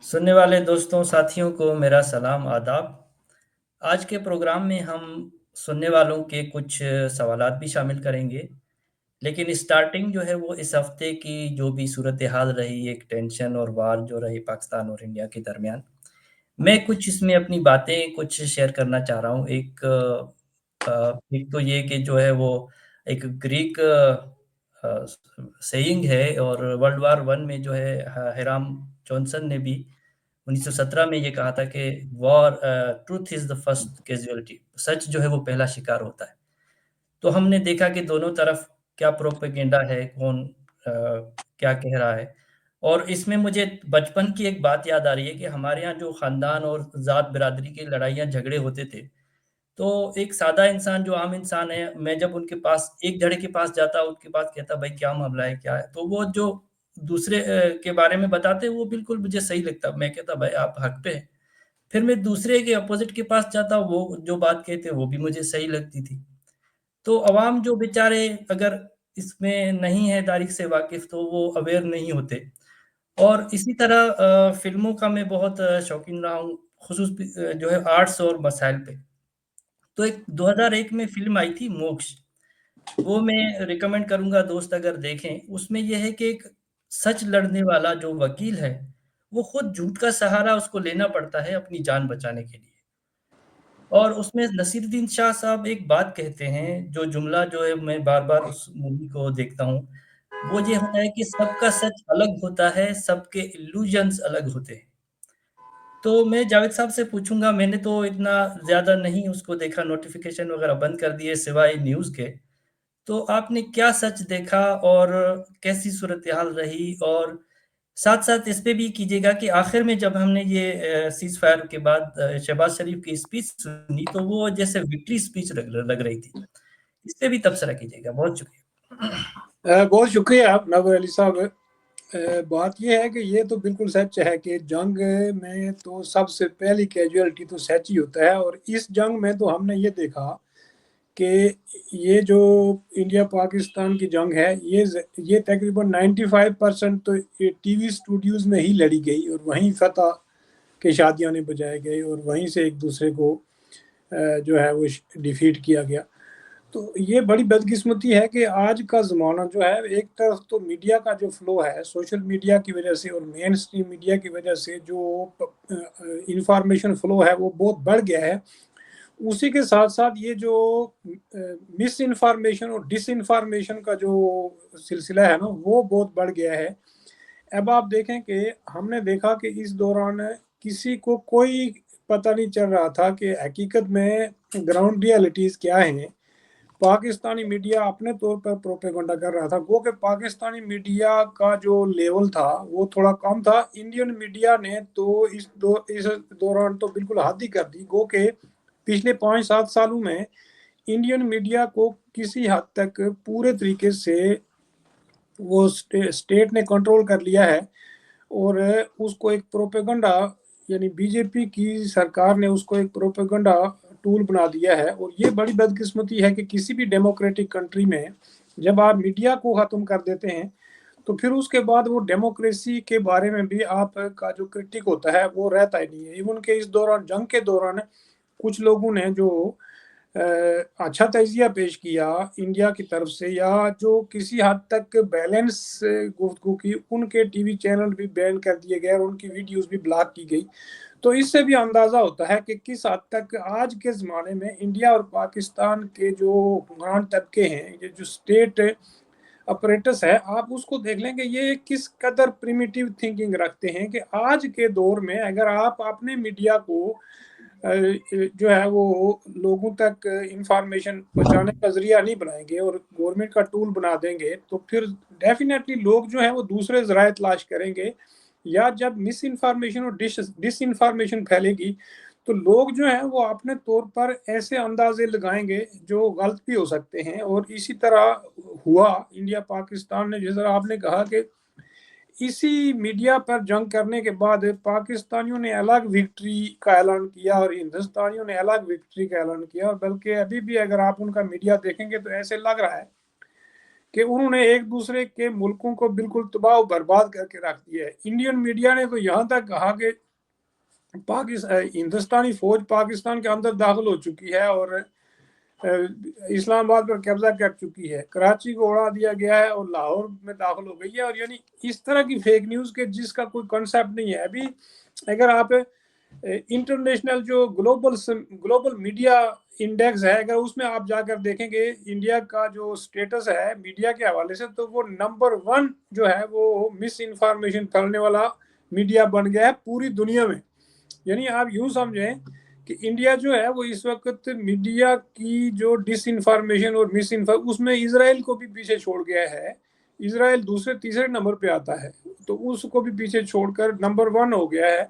सुनने वाले दोस्तों साथियों को मेरा सलाम आदाब। आज के प्रोग्राम में हम सुनने वालों के कुछ सवालात भी शामिल करेंगे। लेकिन स्टार्टिंग जो है वो इस हफ्ते की जो भी सूरत हाल रही, एक टेंशन और वार जो रही पाकिस्तान और इंडिया के दरमियान, मैं कुछ इसमें अपनी बातें कुछ शेयर करना चाह रहा हूँ। एक तो ये कि जो है वो एक ग्रीक सेइंग है, और वर्ल्ड वार वन में जो है हिराम जॉनसन ने भी 1917 में ये कहा था कि war truth is the first casualty, सच जो है वो पहला शिकार होता है। तो हमने देखा कि दोनों तरफ क्या प्रोपेगेंडा है, कौन क्या कह रहा है। और इसमें मुझे बचपन की एक बात याद आ रही है कि हमारे यहाँ जो खानदान और जात बिरादरी की लड़ाइयाँ झगड़े होते थे, तो एक सादा इंसान जो आम इंसान है, मैं जब उनके पास एक धड़े के पास जाता, उनके पास कहता भाई क्या मामला है, क्या है, तो वो जो दूसरे के बारे में बताते वो बिल्कुल मुझे सही लगता। मैं कहता भाई आप हक पे हैं। फिर मैं दूसरे के अपोजिट के पास जाता, वो जो बात कहते वो भी मुझे सही लगती थी। तो अवाम जो बेचारे अगर इसमें नहीं है तारीख से वाकिफ, तो वो अवेयर नहीं होते। और इसी तरह फिल्मों का मैं बहुत शौकीन रहा हूँ, खुसूस जो है आर्ट्स और मसाइल पे। तो एक 2001 में फ़िल्म आई थी मोक्ष, वो मैं रिकमेंड करूँगा दोस्त अगर देखें। उसमें ये है कि एक सच लड़ने वाला जो वकील है, वो खुद झूठ का सहारा उसको लेना पड़ता है अपनी जान बचाने के लिए। और उसमें नसीरुद्दीन शाह साहब एक बात कहते हैं, जो जुमला जो है मैं बार-बार उस मूवी को देखता हूँ, वो ये होता है कि सबका सच अलग होता है, सबके इल्यूजन्स अलग होते हैं। तो मैं जावेद साहब से पूछूँगा, मैंने तो इतना ज़्यादा नहीं उसको देखा, नोटिफ़िकेशन वगैरह बंद कर दिए सिवाय न्यूज़ के। तो आपने क्या सच देखा और कैसी सूरत-ए-हाल रही? और साथ-साथ इस पे भी कीजिएगा कि आखिर में जब हमने ये सीज़ फायर के बाद शहबाज़ शरीफ की स्पीच सुनी, तो वो जैसे विक्ट्री स्पीच लग लग रही थी। इस पे भी तबसरा कीजिएगा। बहुत शुक्रिया। बहुत शुक्रिया नवर अली साहब। बात यह है कि ये तो बिल्कुल सच है कि जंग में तो सबसे पहली कैजुअलिटी तो सच ही होता है। और इस जंग में तो हमने ये देखा कि ये जो इंडिया पाकिस्तान की जंग है, ये तकरीबन 95% तो ये टीवी स्टूडियोज में ही लड़ी गई, और वहीं फतह के शादियाने बजाए गए, और वहीं से एक दूसरे को जो है वो डिफीट किया गया। तो ये बड़ी बदकिस्मती है कि आज का ज़माना जो है, एक तरफ तो मीडिया का जो फ्लो है, सोशल मीडिया की वजह से और मेन स्ट्रीम मीडिया की वजह से जो इंफॉर्मेशन फ्लो है वो बहुत बढ़ गया है। उसी के साथ साथ ये जो मिस इन्फॉर्मेशन और डिस इन्फॉर्मेशन का जो सिलसिला है ना, वो बहुत बढ़ गया है। अब आप देखें कि हमने देखा कि इस दौरान किसी को कोई पता नहीं चल रहा था कि हकीकत में ग्राउंड रियलिटीज़ क्या हैं। पाकिस्तानी मीडिया अपने तौर पर प्रोपेगेंडा कर रहा था। गो कि पाकिस्तानी मीडिया का जो लेवल था वो थोड़ा कम था। इंडियन मीडिया ने तो इस दौरान तो बिल्कुल हद ही कर दी। गो कि पिछले 5-7 सालों में इंडियन मीडिया को किसी हद तक पूरे तरीके से वो स्टेट ने कंट्रोल कर लिया है, और उसको एक प्रोपेगेंडा, यानी बीजेपी की सरकार ने उसको एक प्रोपेगेंडा टूल बना दिया है। और ये बड़ी बदकिस्मती है कि किसी भी डेमोक्रेटिक कंट्री में जब आप मीडिया को ख़त्म कर देते हैं, तो फिर उसके बाद वो डेमोक्रेसी के बारे में भी आपका जो क्रिटिक होता है वो रहता ही नहीं है। इवन के इस दौरान, जंग के दौरान, कुछ लोगों ने जो अच्छा तजिया पेश किया इंडिया की तरफ से, या जो किसी हद तक बैलेंस गुफ्तगू की, उनके टीवी चैनल भी बैन कर दिए गए और उनकी वीडियोस भी ब्लॉक की गई। तो इससे भी अंदाज़ा होता है कि किस हद तक आज के ज़माने में इंडिया और पाकिस्तान के जो हुक्मरान तबके हैं, ये जो स्टेट अपरेटस है, आप उसको देख लेंगे ये किस कदर प्रिमिटिव थिंकिंग रखते हैं कि आज के दौर में अगर आप अपने मीडिया को जो है वो लोगों तक इंफॉर्मेशन पहुंचाने का जरिया नहीं बनाएंगे और गवर्नमेंट का टूल बना देंगे, तो फिर डेफिनेटली लोग जो है वो दूसरे जराए तलाश करेंगे। या जब मिस इन्फॉर्मेशन और डिस इन्फॉर्मेशन फैलेगी, तो लोग जो हैं वो अपने तौर पर ऐसे अंदाजे लगाएंगे जो गलत भी हो सकते हैं। और इसी तरह हुआ इंडिया पाकिस्तान ने, जिस तरह आपने कहा कि इसी मीडिया पर जंग करने के बाद पाकिस्तानियों ने अलग विक्ट्री का ऐलान किया और हिंदुस्तानियों ने अलग विक्ट्री का ऐलान किया। और बल्कि अभी भी अगर आप उनका मीडिया देखेंगे तो ऐसे लग रहा है कि उन्होंने एक दूसरे के मुल्कों को बिल्कुल तबाह बर्बाद करके रख दिया है। इंडियन मीडिया ने तो यहाँ तक कहा कि हिंदुस्तानी फौज पाकिस्तान के अंदर दाखिल हो चुकी है और इस्लामाबाद पर कब्जा कर चुकी है, कराची को उड़ा दिया गया है और लाहौर में दाखिल हो गई है। और यानी इस तरह की फेक न्यूज़ के जिसका कोई कॉन्सेप्ट नहीं है। अभी अगर आप इंटरनेशनल जो ग्लोबल मीडिया इंडेक्स है, अगर उसमें आप जाकर देखेंगे इंडिया का जो स्टेटस है मीडिया के हवाले से, तो वो नंबर 1 जो है वो मिस इन्फॉर्मेशन फैलाने वाला मीडिया बन गया है पूरी दुनिया में। यानी आप यूं समझें कि इंडिया जो है वो इस वक्त मीडिया की जो डिस इन्फॉर्मेशन और मिस उसमें इसराइल को भी पीछे छोड़ गया है। इसराइल दूसरे तीसरे नंबर पे आता है, तो उसको भी पीछे छोड़कर नंबर 1 हो गया है।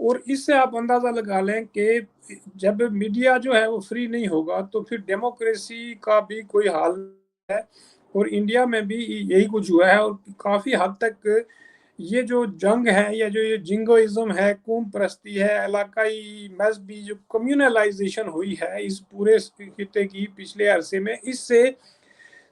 और इससे आप अंदाज़ा लगा लें कि जब मीडिया जो है वो फ्री नहीं होगा तो फिर डेमोक्रेसी का भी कोई हाल है। और इंडिया में भी यही कुछ हुआ है। और काफ़ी हद तक ये जो जंग है या जो ये जिंगोइज्म है, कौम परस्ती है, इलाकाई मजहबी जो कम्युनलाइजेशन हुई है इस पूरे खिते की पिछले अरसे में, इससे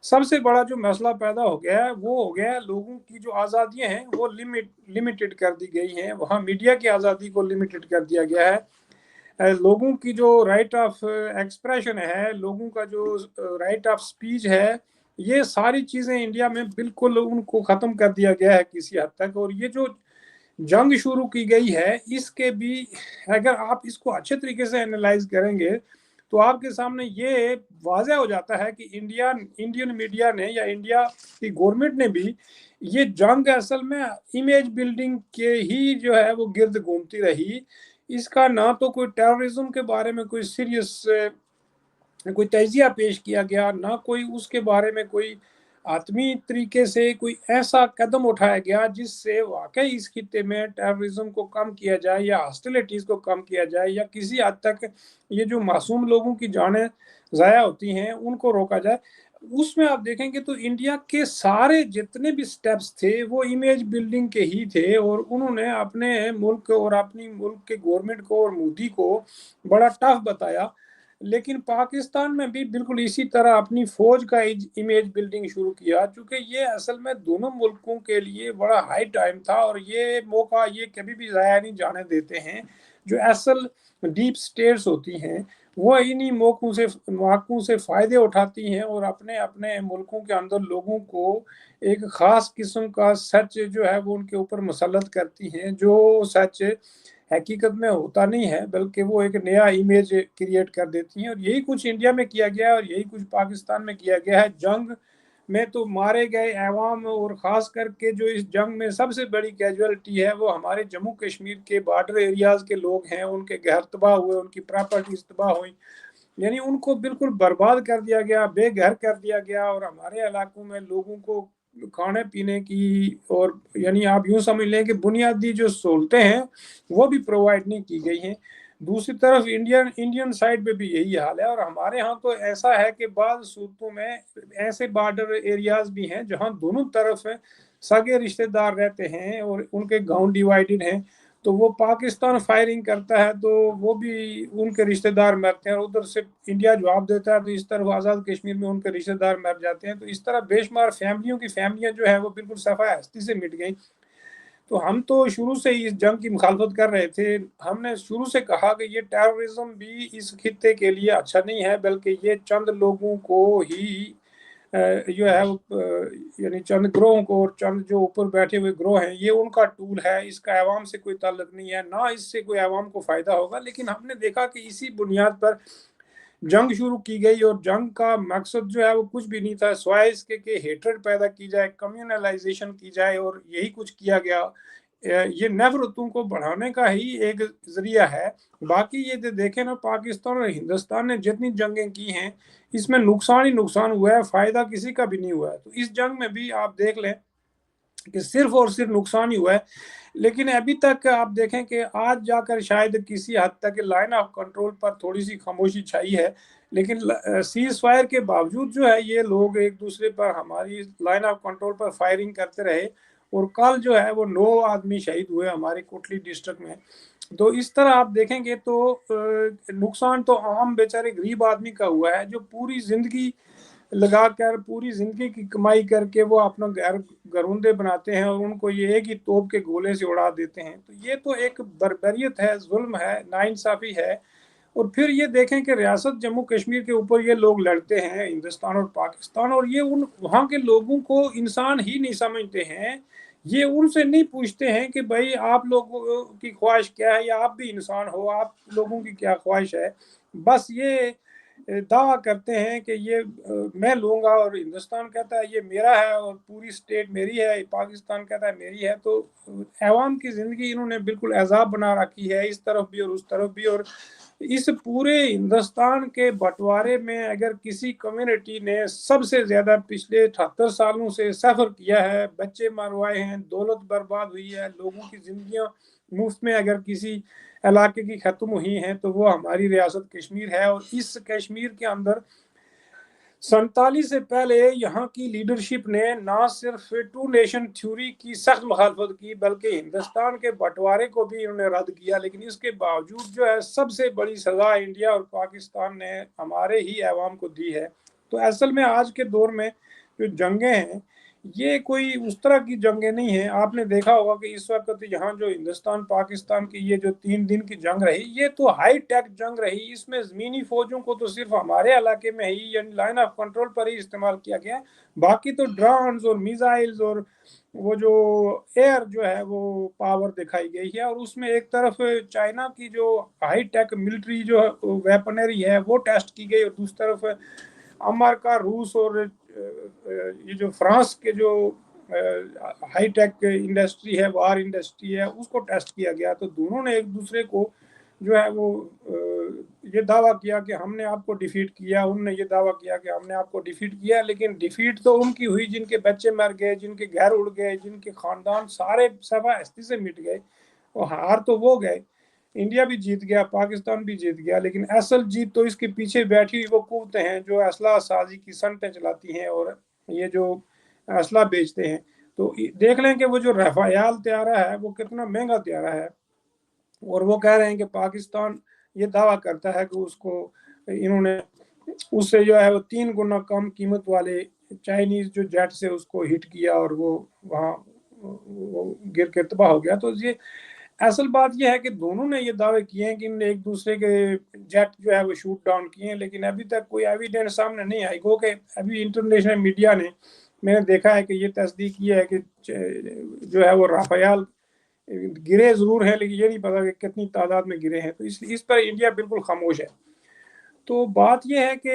सबसे बड़ा जो मसला पैदा हो गया है वो हो गया है लोगों की जो आज़ादियां हैं वो लिमिटेड कर दी गई हैं। वहाँ मीडिया की आज़ादी को लिमिटेड कर दिया गया है। लोगों की जो राइट ऑफ एक्सप्रेशन है, लोगों का जो राइट ऑफ स्पीच है, ये सारी चीज़ें इंडिया में बिल्कुल उनको ख़त्म कर दिया गया है किसी हद तक। और ये जो जंग शुरू की गई है इसके भी अगर आप इसको अच्छे तरीके से एनालाइज करेंगे तो आपके सामने ये वाज़ह हो जाता है कि इंडियन मीडिया ने या इंडिया की गवर्नमेंट ने भी ये जंग असल में इमेज बिल्डिंग के ही जो है वो गिर्द घूमती रही। इसका ना तो कोई टेररिज्म के बारे में कोई सीरियस कोई तजिया पेश किया गया, ना कोई उसके बारे में कोई आत्मी तरीके से कोई ऐसा कदम उठाया गया जिससे वाकई इस खिते में टेररिज्म को कम किया जाए या हॉस्टिलिटीज़ को कम किया जाए या किसी हद तक ये जो मासूम लोगों की जानें ज़ाया होती हैं उनको रोका जाए। उसमें आप देखेंगे तो इंडिया के सारे जितने भी स्टेप्स थे वो इमेज बिल्डिंग के ही थे। और उन्होंने अपने मुल्क और अपनी मुल्क के गवर्नमेंट को और मोदी को बड़ा टफ बताया। लेकिन पाकिस्तान में भी बिल्कुल इसी तरह अपनी फौज का इमेज बिल्डिंग शुरू किया, चूंकि ये असल में दोनों मुल्कों के लिए बड़ा हाई टाइम था और ये मौका ये कभी भी ज़ाया नहीं जाने देते हैं। जो असल डीप स्टेट्स होती हैं वो इन्हीं मौकों से फ़ायदे उठाती हैं और अपने अपने मुल्कों के अंदर लोगों को एक ख़ास किस्म का सच जो है वो उनके ऊपर मुसल्लत करती हैं, जो सच हकीकत में होता नहीं है बल्कि वो एक नया इमेज क्रिएट कर देती हैं। और यही कुछ इंडिया में किया गया है और यही कुछ पाकिस्तान में किया गया है। जंग में तो मारे गए अवाम और ख़ास करके जो इस जंग में सबसे बड़ी कैजुअलिटी है वो हमारे जम्मू कश्मीर के बॉर्डर एरियाज़ के लोग हैं। उनके घर तबाह हुए, उनकी प्रॉपर्टीज तबाह हुई, यानी उनको बिल्कुल बर्बाद कर दिया गया, बेघर कर दिया गया। और हमारे इलाकों में लोगों को खाने पीने की और यानी आप यूं समझ लें कि बुनियादी जो सहूलतें हैं वो भी प्रोवाइड नहीं की गई हैं। दूसरी तरफ इंडियन साइड पे भी यही हाल है। और हमारे यहाँ तो ऐसा है कि बाद सूरतों में ऐसे बॉर्डर एरियाज भी हैं जहाँ दोनों तरफ सगे रिश्तेदार रहते हैं और उनके गांव डिवाइडेड हैं। तो वो पाकिस्तान फायरिंग करता है तो वो भी उनके रिश्तेदार मरते हैं और उधर से इंडिया जवाब देता है तो इस तरफ आज़ाद कश्मीर में उनके रिश्तेदार मर जाते हैं। तो इस तरह बेशुमार फैमिलियों की फैमिलियां जो है वो बिल्कुल सफ़ा हस्ती से मिट गई। तो हम तो शुरू से इस जंग की मुखालफत कर रहे थे। हमने शुरू से कहा कि ये टेररिज्म भी इस खिते के लिए अच्छा नहीं है, बल्कि ये चंद लोगों को ही जो है यानी चंद ग्रोहों को और चंद जो ऊपर बैठे हुए ग्रोह हैं ये उनका टूल है। इसका अवाम से कोई ताल्लुक नहीं है, ना इससे कोई अवाम को फ़ायदा होगा। लेकिन हमने देखा कि इसी बुनियाद पर जंग शुरू की गई और जंग का मकसद जो है वो कुछ भी नहीं था सिवाय इसके कि हेट्रेड पैदा की जाए, कम्युनलाइजेशन की जाए, और यही कुछ किया गया। ये नफरतों को बढ़ाने का ही एक जरिया है। बाकी ये देखें ना, पाकिस्तान और हिंदुस्तान ने जितनी जंगें की हैं इसमें नुकसान ही नुकसान हुआ है, फायदा किसी का भी नहीं हुआ है। तो इस जंग में भी आप देख लें कि सिर्फ और सिर्फ नुकसान ही हुआ है। लेकिन अभी तक आप देखें कि आज जाकर शायद किसी हद तक लाइन ऑफ कंट्रोल पर थोड़ी सी खामोशी छाई है। लेकिन सीज फायर के बावजूद जो है ये लोग एक दूसरे पर हमारी लाइन ऑफ कंट्रोल पर फायरिंग करते रहे। और कल जो है वो 9 आदमी शहीद हुए हमारे कोटली डिस्ट्रिक्ट में। तो इस तरह आप देखेंगे तो नुकसान तो आम बेचारे गरीब आदमी का हुआ है जो पूरी जिंदगी लगा कर पूरी जिंदगी की कमाई करके वो अपना घर घरूंदे बनाते हैं और उनको ये एक ही तोप के गोले से उड़ा देते हैं। तो ये तो एक बर्बरियत है, जुल्म है, नाइंसाफी है। और फिर ये देखें कि रियासत जम्मू कश्मीर के ऊपर ये लोग लड़ते हैं, हिंदुस्तान और पाकिस्तान, और ये उन वहाँ के लोगों को इंसान ही नहीं समझते हैं। ये उनसे नहीं पूछते हैं कि भाई आप लोगों की ख्वाहिश क्या है, या आप भी इंसान हो, आप लोगों की क्या ख्वाहिश है। बस ये दावा करते हैं कि ये मैं लूँगा, और हिंदुस्तान कहता है ये मेरा है और पूरी स्टेट मेरी है, पाकिस्तान कहता है मेरी है। तो अवाम की ज़िंदगी इन्होंने बिल्कुल अजाब बना रखी है, इस तरफ भी और उस तरफ भी। और इस पूरे हिंदुस्तान के बंटवारे में अगर किसी कम्युनिटी ने सबसे ज़्यादा पिछले 78 सालों से सफ़र किया है, बच्चे मरवाए हैं, दौलत बर्बाद हुई है, लोगों की ज़िंदगियाँ मुफ्त में अगर किसी इलाके की ख़त्म हुई हैं, तो वो हमारी रियासत कश्मीर है। और इस कश्मीर के अंदर 47 से पहले यहाँ की लीडरशिप ने ना सिर्फ टू नेशन थ्योरी की सख्त मुखालफत की, बल्कि हिंदुस्तान के बंटवारे को भी इन्होंने रद्द किया। लेकिन इसके बावजूद जो है सबसे बड़ी सज़ा इंडिया और पाकिस्तान ने हमारे ही अवाम को दी है। तो असल में आज के दौर में जो जंगें हैं, ये कोई उस तरह की जंगें नहीं हैं। आपने देखा होगा कि इस वक्त यहाँ जो हिंदुस्तान पाकिस्तान की ये जो 3 दिन की जंग रही, ये तो हाई टेक जंग रही। इसमें ज़मीनी फ़ौजों को तो सिर्फ हमारे इलाके में ही, यानी लाइन ऑफ कंट्रोल पर ही इस्तेमाल किया गया। बाकी तो ड्रोन्स और मिसाइल्स और वो जो एयर जो है वो पावर दिखाई गई है। और उसमें एक तरफ चाइना की जो हाई टेक मिलिट्री जो वेपनरी है वो टेस्ट की गई, और दूसरी तरफ अमेरिका, रूस और ये जो फ्रांस के जो हाई टेक इंडस्ट्री है, वार इंडस्ट्री है, उसको टेस्ट किया गया। तो दोनों ने एक दूसरे को जो है वो ये दावा किया कि हमने आपको डिफीट किया, उनने ये दावा किया कि हमने आपको डिफीट किया। लेकिन डिफीट तो उनकी हुई जिनके बच्चे मर गए, जिनके घर उड़ गए, जिनके खानदान सारे सफा हस्ती से मिट गए। और हार तो वो गए, इंडिया भी जीत गया, पाकिस्तान भी जीत गया। लेकिन असल जीत तो इसके पीछे बैठी हुई वो कुव्वतें हैं जो असला साजी की सनटें चलाती हैं और ये जो असला बेचते हैं। तो देख लें कि वो जो रफायाल त्यारा है वो कितना महंगा त्यारा है, और वो कह रहे हैं कि पाकिस्तान ये दावा करता है कि उसको इन्होंने उससे जो है वो 3 गुना कम कीमत वाले चाइनीज जो जेट से उसको हिट किया और वो वहाँ वो गिर के तबाह हो गया। तो ये असल बात यह है कि दोनों ने ये दावे किए हैं कि इन्होंने एक दूसरे के जेट जो है वो शूट डाउन किए हैं, लेकिन अभी तक कोई एविडेंस सामने नहीं आई। गो कि अभी इंटरनेशनल मीडिया ने, मैंने देखा है कि ये तस्दीक की है कि जो है वो राफेल गिरे जरूर है, लेकिन ये नहीं पता कि कितनी तादाद में गिरे हैं। तो इस पर इंडिया बिल्कुल खामोश है। तो बात यह है कि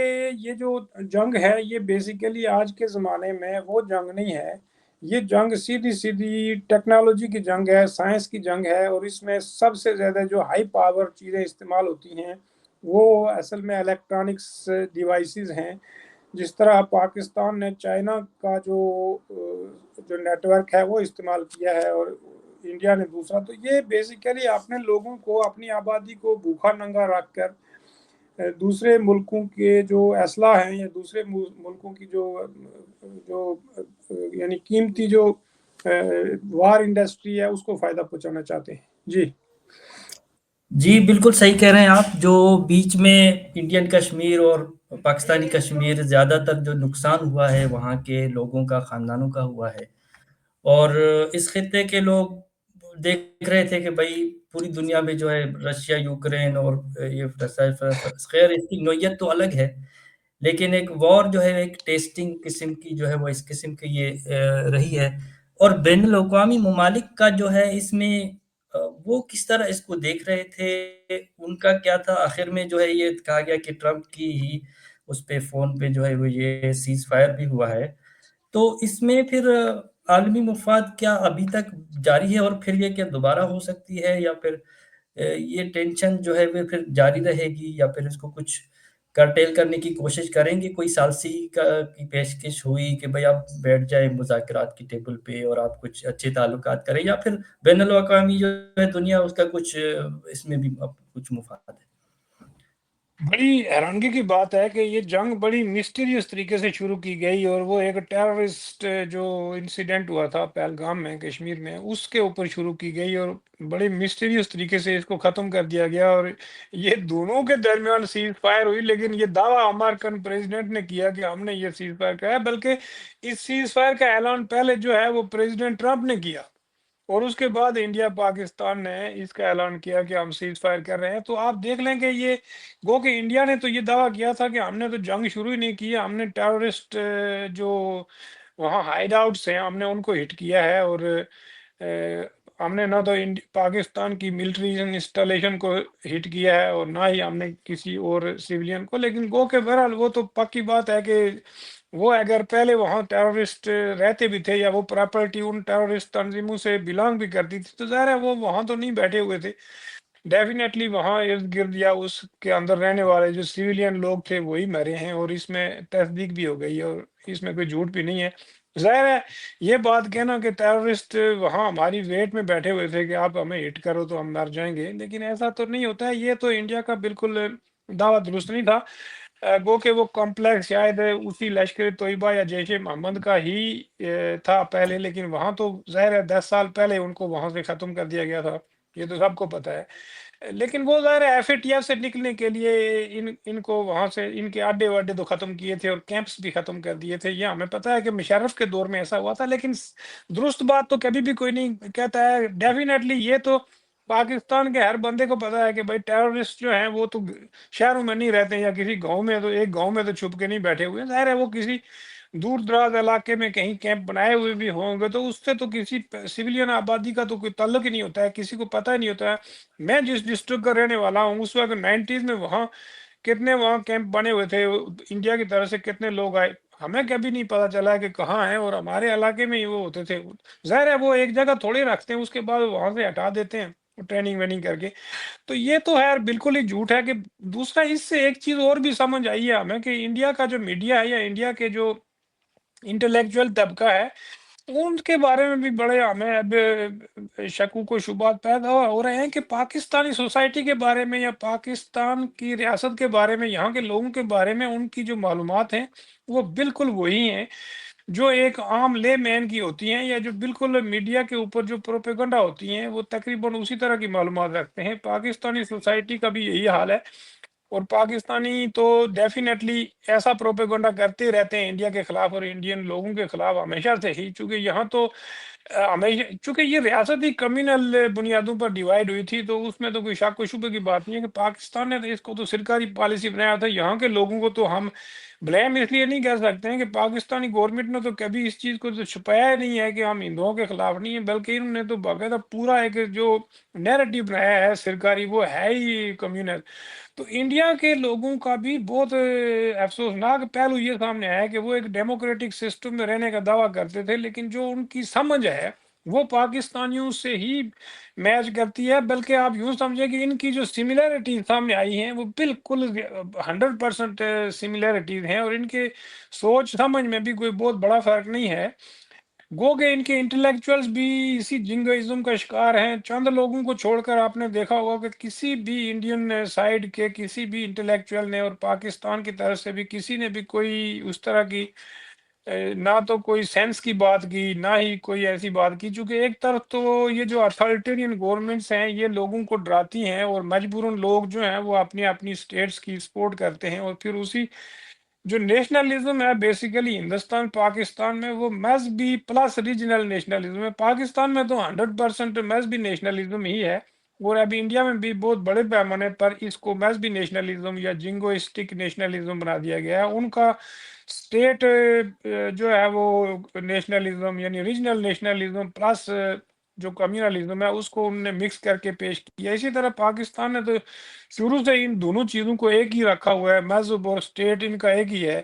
ये जो जंग है ये बेसिकली आज के ज़माने में वो जंग नहीं है। ये जंग सीधी सीधी टेक्नोलॉजी की जंग है, साइंस की जंग है। और इसमें सबसे ज़्यादा जो हाई पावर चीज़ें इस्तेमाल होती हैं वो असल में इलेक्ट्रॉनिक्स डिवाइसेस हैं। जिस तरह पाकिस्तान ने चाइना का जो नेटवर्क है वो इस्तेमाल किया है और इंडिया ने दूसरा। तो ये बेसिकली अपने लोगों को, अपनी आबादी को भूखा नंगा रख कर दूसरे मुल्कों के जो असला हैं या दूसरे मुल्कों की जो जो यानी कीमती जो वार इंडस्ट्री है उसको फ़ायदा पहुंचाना चाहते हैं। जी जी, बिल्कुल सही कह रहे हैं आप। जो बीच में इंडियन कश्मीर और पाकिस्तानी कश्मीर ज़्यादातर जो नुकसान हुआ है वहाँ के लोगों का, ख़ानदानों का हुआ है। और इस खित्ते के लोग देख रहे थे कि भई पूरी दुनिया में जो है रशिया, यूक्रेन और ये ख़ैर इसकी नोयत तो अलग है, लेकिन एक वॉर जो है एक टेस्टिंग किस्म की जो है वो इस किस्म की ये रही है। और बैनुल-अक़वामी ममालिक का जो है इसमें वो किस तरह इसको देख रहे थे, उनका क्या था? आखिर में जो है ये कहा गया कि ट्रंप की ही उस पे फ़ोन पे जो है वो ये सीज़ फायर भी हुआ है। तो इसमें फिर आलमी मफ़ाद क्या अभी तक जारी है और फिर ये क्या दोबारा हो सकती है, या फिर ये टेंशन जो है वो फिर जारी रहेगी, या फिर इसको कुछ कर्टेल करने की कोशिश करेंगे? कोई सालसी की पेशकश हुई कि भई आप बैठ जाएँ मुज़ाकरात की टेबल पे और आप कुछ अच्छे ताल्लुकात करें, या फिर बैनुल-अक़वामी जो है दुनिया उसका कुछ इसमें भी अब कुछ मुफ़ाद है? بڑی حیرانگی کی بات ہے کہ یہ جنگ بڑی مسٹیریس طریقے سے شروع کی گئی، اور وہ ایک ٹیررسٹ جو انسیڈنٹ ہوا تھا پہلگام میں کشمیر میں، اس کے اوپر شروع کی گئی، اور بڑی مسٹیریس طریقے سے اس کو ختم کر دیا گیا، اور یہ دونوں کے درمیان سیز فائر ہوئی، لیکن یہ دعویٰ امریکن پریزیڈنٹ نے کیا کہ ہم نے یہ سیز فائر کیا ہے، بلکہ اس سیز فائر کا اعلان پہلے جو ہے وہ پریزیڈنٹ ٹرمپ نے کیا، اور اس کے بعد انڈیا پاکستان نے اس کا اعلان کیا کہ ہم سیز فائر کر رہے ہیں۔ تو آپ دیکھ لیں کہ یہ گو کہ انڈیا نے تو یہ دعویٰ کیا تھا کہ ہم نے تو جنگ شروع ہی نہیں کی، ہم نے ٹیررسٹ جو وہاں ہائیڈ آؤٹس ہیں ہم نے ان کو ہٹ کیا ہے، اور ہم نے نہ تو پاکستان کی ملٹری انسٹالیشن کو ہٹ کیا ہے، اور نہ ہی ہم نے کسی اور سیولین کو، لیکن گو کہ بہرحال وہ تو پکی بات ہے کہ وہ اگر پہلے وہاں ٹیررسٹ رہتے بھی تھے، یا وہ پراپرٹی ان ٹیررسٹ تنظیموں سے بلانگ بھی کرتی تھی، تو ظاہر ہے وہ وہاں تو نہیں بیٹھے ہوئے تھے، ڈیفینیٹلی وہاں ارد گرد یا اس کے اندر رہنے والے جو سیویلین لوگ تھے وہی مرے ہیں، اور اس میں تصدیق بھی ہو گئی ہے، اور اس میں کوئی جھوٹ بھی نہیں ہے۔ ظاہر ہے یہ بات کہنا کہ ٹیررسٹ وہاں ہماری ویٹ میں بیٹھے ہوئے تھے کہ آپ ہمیں ہٹ کرو تو ہم مر جائیں گے، لیکن ایسا تو نہیں ہوتا ہے، یہ تو انڈیا کا بالکل دعویٰ درست نہیں تھا۔ گو کہ وہ کمپلیکس شاید اسی لشکر طیبہ یا جیش محمد کا ہی تھا پہلے، لیکن وہاں تو ظاہر ہے 10 سال پہلے ان کو وہاں سے ختم کر دیا گیا تھا، یہ تو سب کو پتہ ہے، لیکن وہ ظاہر ہے ایف اے ٹی ایف سے نکلنے کے لیے ان کو وہاں سے ان کے اڈے وڈے تو ختم کیے تھے، اور کیمپس بھی ختم کر دیے تھے، یہ ہمیں پتہ ہے کہ مشرف کے دور میں ایسا ہوا تھا، لیکن درست بات تو کبھی بھی کوئی نہیں کہتا ہے، ڈیفینیٹلی یہ تو پاکستان کے ہر بندے کو پتا ہے کہ بھائی ٹیررسٹ جو ہیں وہ تو شہروں میں نہیں رہتے، یا کسی گاؤں میں، تو ایک گاؤں میں تو چھپ کے نہیں بیٹھے ہوئے، ظاہر ہے وہ کسی دور دراز علاقے میں کہیں کیمپ بنائے ہوئے بھی ہوں گے، تو اس سے تو کسی سویلین آبادی کا تو کوئی تعلق ہی نہیں ہوتا ہے، کسی کو پتہ ہی نہیں ہوتا ہے۔ میں جس ڈسٹرکٹ کا رہنے والا ہوں اس وقت 90s میں وہاں کتنے وہاں کیمپ بنے ہوئے تھے، انڈیا کی طرف سے کتنے لوگ آئے، ہمیں کبھی نہیں پتا چلا کہ کہاں ہیں، اور ہمارے علاقے میں ہی وہ ہوتے تھے، ظاہر ہے وہ ایک جگہ تھوڑی رکھتے ہیں، اس کے بعد وہاں سے ہٹا دیتے ہیں ٹریننگ ویننگ کر کے، تو یہ تو ہے بالکل ہی جھوٹ ہے۔ کہ دوسرا اس سے ایک چیز اور بھی سمجھ آئی ہے ہمیں کہ انڈیا کا جو میڈیا ہے، یا انڈیا کے جو انٹلیکچوئل طبقہ ہے، ان کے بارے میں بھی بڑے ہمیں اب شکوک و شبہات پیدا ہو رہے ہیں کہ پاکستانی سوسائٹی کے بارے میں، یا پاکستان کی ریاست کے بارے میں، یہاں کے لوگوں کے بارے میں ان کی جو معلومات ہیں وہ بالکل وہی ہیں جو ایک عام لے مین کی ہوتی ہیں، یا جو بالکل میڈیا کے اوپر جو پروپیگنڈا ہوتی ہیں وہ تقریباً اسی طرح کی معلومات رکھتے ہیں۔ پاکستانی سوسائٹی کا بھی یہی حال ہے، اور پاکستانی تو ڈیفینیٹلی ایسا پروپیگنڈا کرتے رہتے ہیں انڈیا کے خلاف اور انڈین لوگوں کے خلاف ہمیشہ سے ہی، چونکہ یہاں تو ہمیشہ چونکہ یہ ریاست ہی کمیونل بنیادوں پر ڈیوائڈ ہوئی تھی، تو اس میں تو کوئی شک و شبہ کی بات نہیں ہے کہ پاکستان نے تو اس کو تو سرکاری پالیسی بنایا تھا، یہاں کے لوگوں کو تو ہم بلیم اس لیے نہیں کر سکتے ہیں کہ پاکستانی گورنمنٹ نے تو کبھی اس چیز کو تو چھپایا ہی نہیں ہے کہ ہم ہندوؤں کے خلاف نہیں ہیں، بلکہ انہوں نے تو باقاعدہ پورا ایک جو نیریٹو بنایا ہے سرکاری، وہ ہے ہی کمیونل۔ تو انڈیا کے لوگوں کا بھی بہت افسوسناک پہلو یہ سامنے آیا ہے کہ وہ ایک ڈیموکریٹک سسٹم میں رہنے کا دعویٰ کرتے تھے، لیکن جو ان کی سمجھ ہے وہ پاکستانیوں سے ہی میچ کرتی ہے، بلکہ آپ یوں سمجھیں کہ ان کی جو سملیرٹی سامنے آئی ہیں وہ بالکل 100% سملیرٹیز ہیں، اور ان کے سوچ سمجھ میں بھی کوئی بہت بڑا فرق نہیں ہے۔ گو کہ ان کے انٹلیکچوئلز بھی اسی جنگوازم کا شکار ہیں، چند لوگوں کو چھوڑ کر آپ نے دیکھا ہوگا کہ کسی بھی انڈین سائیڈ کے کسی بھی انٹلیکچوئل نے، اور پاکستان کی طرف سے بھی کسی نے بھی کوئی اس طرح کی نہ تو کوئی سینس کی بات کی، نہ ہی کوئی ایسی بات کی، چونکہ ایک طرف تو یہ جو اتھارٹیرین گورنمنٹس ہیں یہ لوگوں کو ڈراتی ہیں، اور مجبوراً لوگ جو ہیں وہ اپنی اپنی اسٹیٹس کی سپورٹ کرتے ہیں، اور پھر اسی جو نیشنلزم ہے بیسیکلی ہندوستان پاکستان میں وہ مذہبی پلس ریجنل نیشنلزم ہے، پاکستان میں تو 100% مذہبی نیشنلزم ہی ہے، اور ابھی انڈیا میں بھی بہت بڑے پیمانے پر اس کو مذہبی نیشنلزم یا جنگوسٹک نیشنلزم بنا دیا گیا ہے، ان کا اسٹیٹ جو ہے وہ نیشنلزم یعنی ریجنل نیشنلزم پلس جو کمیونلزم ہے اس کو انہوں نے مکس کر کے پیش کیا۔ اسی طرح پاکستان نے تو شروع سے ان دونوں چیزوں کو ایک ہی رکھا ہوا ہے، مذہب اور اسٹیٹ ان کا ایک ہی ہے،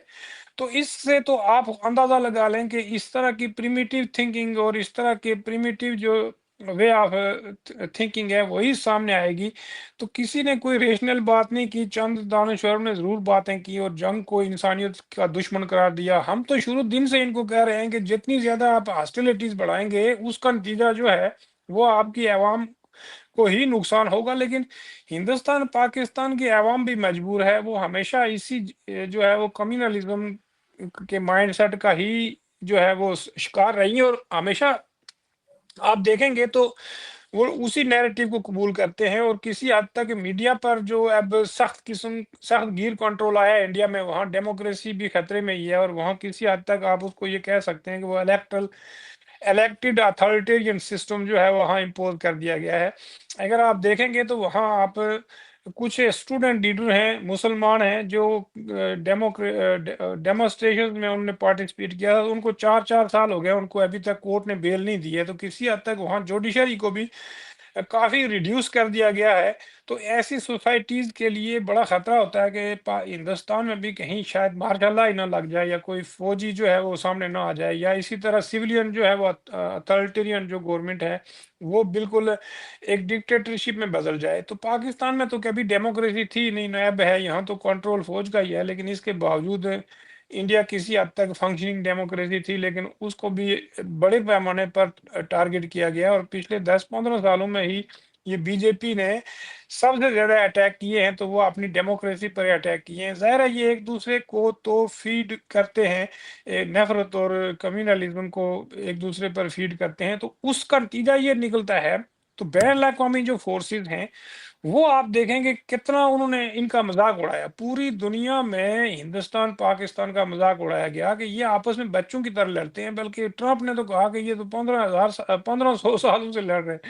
تو اس سے تو آپ اندازہ لگا لیں کہ اس طرح کی پریمیٹیو تھنکنگ اور اس طرح کے پریمیٹیو جو وے آف تھنکنگ ہے وہی سامنے آئے گی۔ تو کسی نے کوئی ریشنل بات نہیں کی، چند دانشوروں نے ضرور باتیں کی اور جنگ کو انسانیت کا دشمن قرار دیا۔ ہم تو شروع دن سے ان کو کہہ رہے ہیں کہ جتنی زیادہ آپ ہاسٹیلیٹیز بڑھائیں گے اس کا نتیجہ جو ہے وہ آپ کی عوام को ही नुकसान होगा, लेकिन हिंदुस्तान पाकिस्तान की आवाम भी मजबूर है, वो हमेशा इसी जो है वो कम्युनलिज्म के माइंडसेट का ही जो है वो शिकार रही है, और हमेशा आप देखेंगे तो वो उसी नैरेटिव को कबूल करते हैं, और किसी हद तक मीडिया पर जो अब सख्त गियर कंट्रोल आया है इंडिया में, वहाँ डेमोक्रेसी भी खतरे में ही है, और वहाँ किसी हद तक आप उसको ये कह सकते हैं कि वो इलेक्टेड अथॉरिटेरियन सिस्टम जो है वहाँ इम्पोज कर दिया गया है। अगर आप देखेंगे तो वहाँ आप कुछ स्टूडेंट लीडर हैं, मुसलमान हैं, जो डेमोस्ट्रेशन में उन्होंने पार्टिसिपेट किया, उनको 4 4 साल हो गए, उनको अभी तक कोर्ट ने बेल नहीं दी है। तो किसी हद तक वहाँ जुडिशरी को भी काफ़ी रिड्यूस कर दिया गया है। तो ऐसी सोसाइटीज़ के लिए बड़ा ख़तरा होता है कि हिंदुस्तान में भी कहीं शायद मार्शल लॉ ही ना लग जाए, या कोई फ़ौजी जो है वो सामने ना आ जाए, या इसी तरह सिविलियन जो है वो अथॉरिटेरियन जो गवर्नमेंट है वो बिल्कुल एक डिक्टेटरशिप में बदल जाए। तो पाकिस्तान में तो कभी डेमोक्रेसी थी नहीं, नैब है, यहाँ तो कंट्रोल फ़ौज का ही है, लेकिन इसके बावजूद इंडिया किसी हद तक फंक्शनिंग डेमोक्रेसी थी, लेकिन उसको भी बड़े पैमाने पर टारगेट किया गया, और पिछले 10 15 सालों में ही ये बीजेपी ने सबसे ज्यादा अटैक किए हैं, तो वो अपनी डेमोक्रेसी पर अटैक किए हैं। जाहिर है ये एक दूसरे को तो फीड करते हैं, नफरत और कम्युनलिज्म को एक दूसरे पर फीड करते हैं, तो उसका नतीजा ये निकलता है। तो बैन अवी जो फोर्सेस हैं वो आप देखेंगे कितना उन्होंने इनका मजाक उड़ाया, पूरी दुनिया में हिंदुस्तान पाकिस्तान का मजाक उड़ाया गया कि ये आपस में बच्चों की तरह लड़ते हैं, बल्कि ट्रंप ने तो कहा कि ये तो 1500 सालों से लड़ रहे हैं।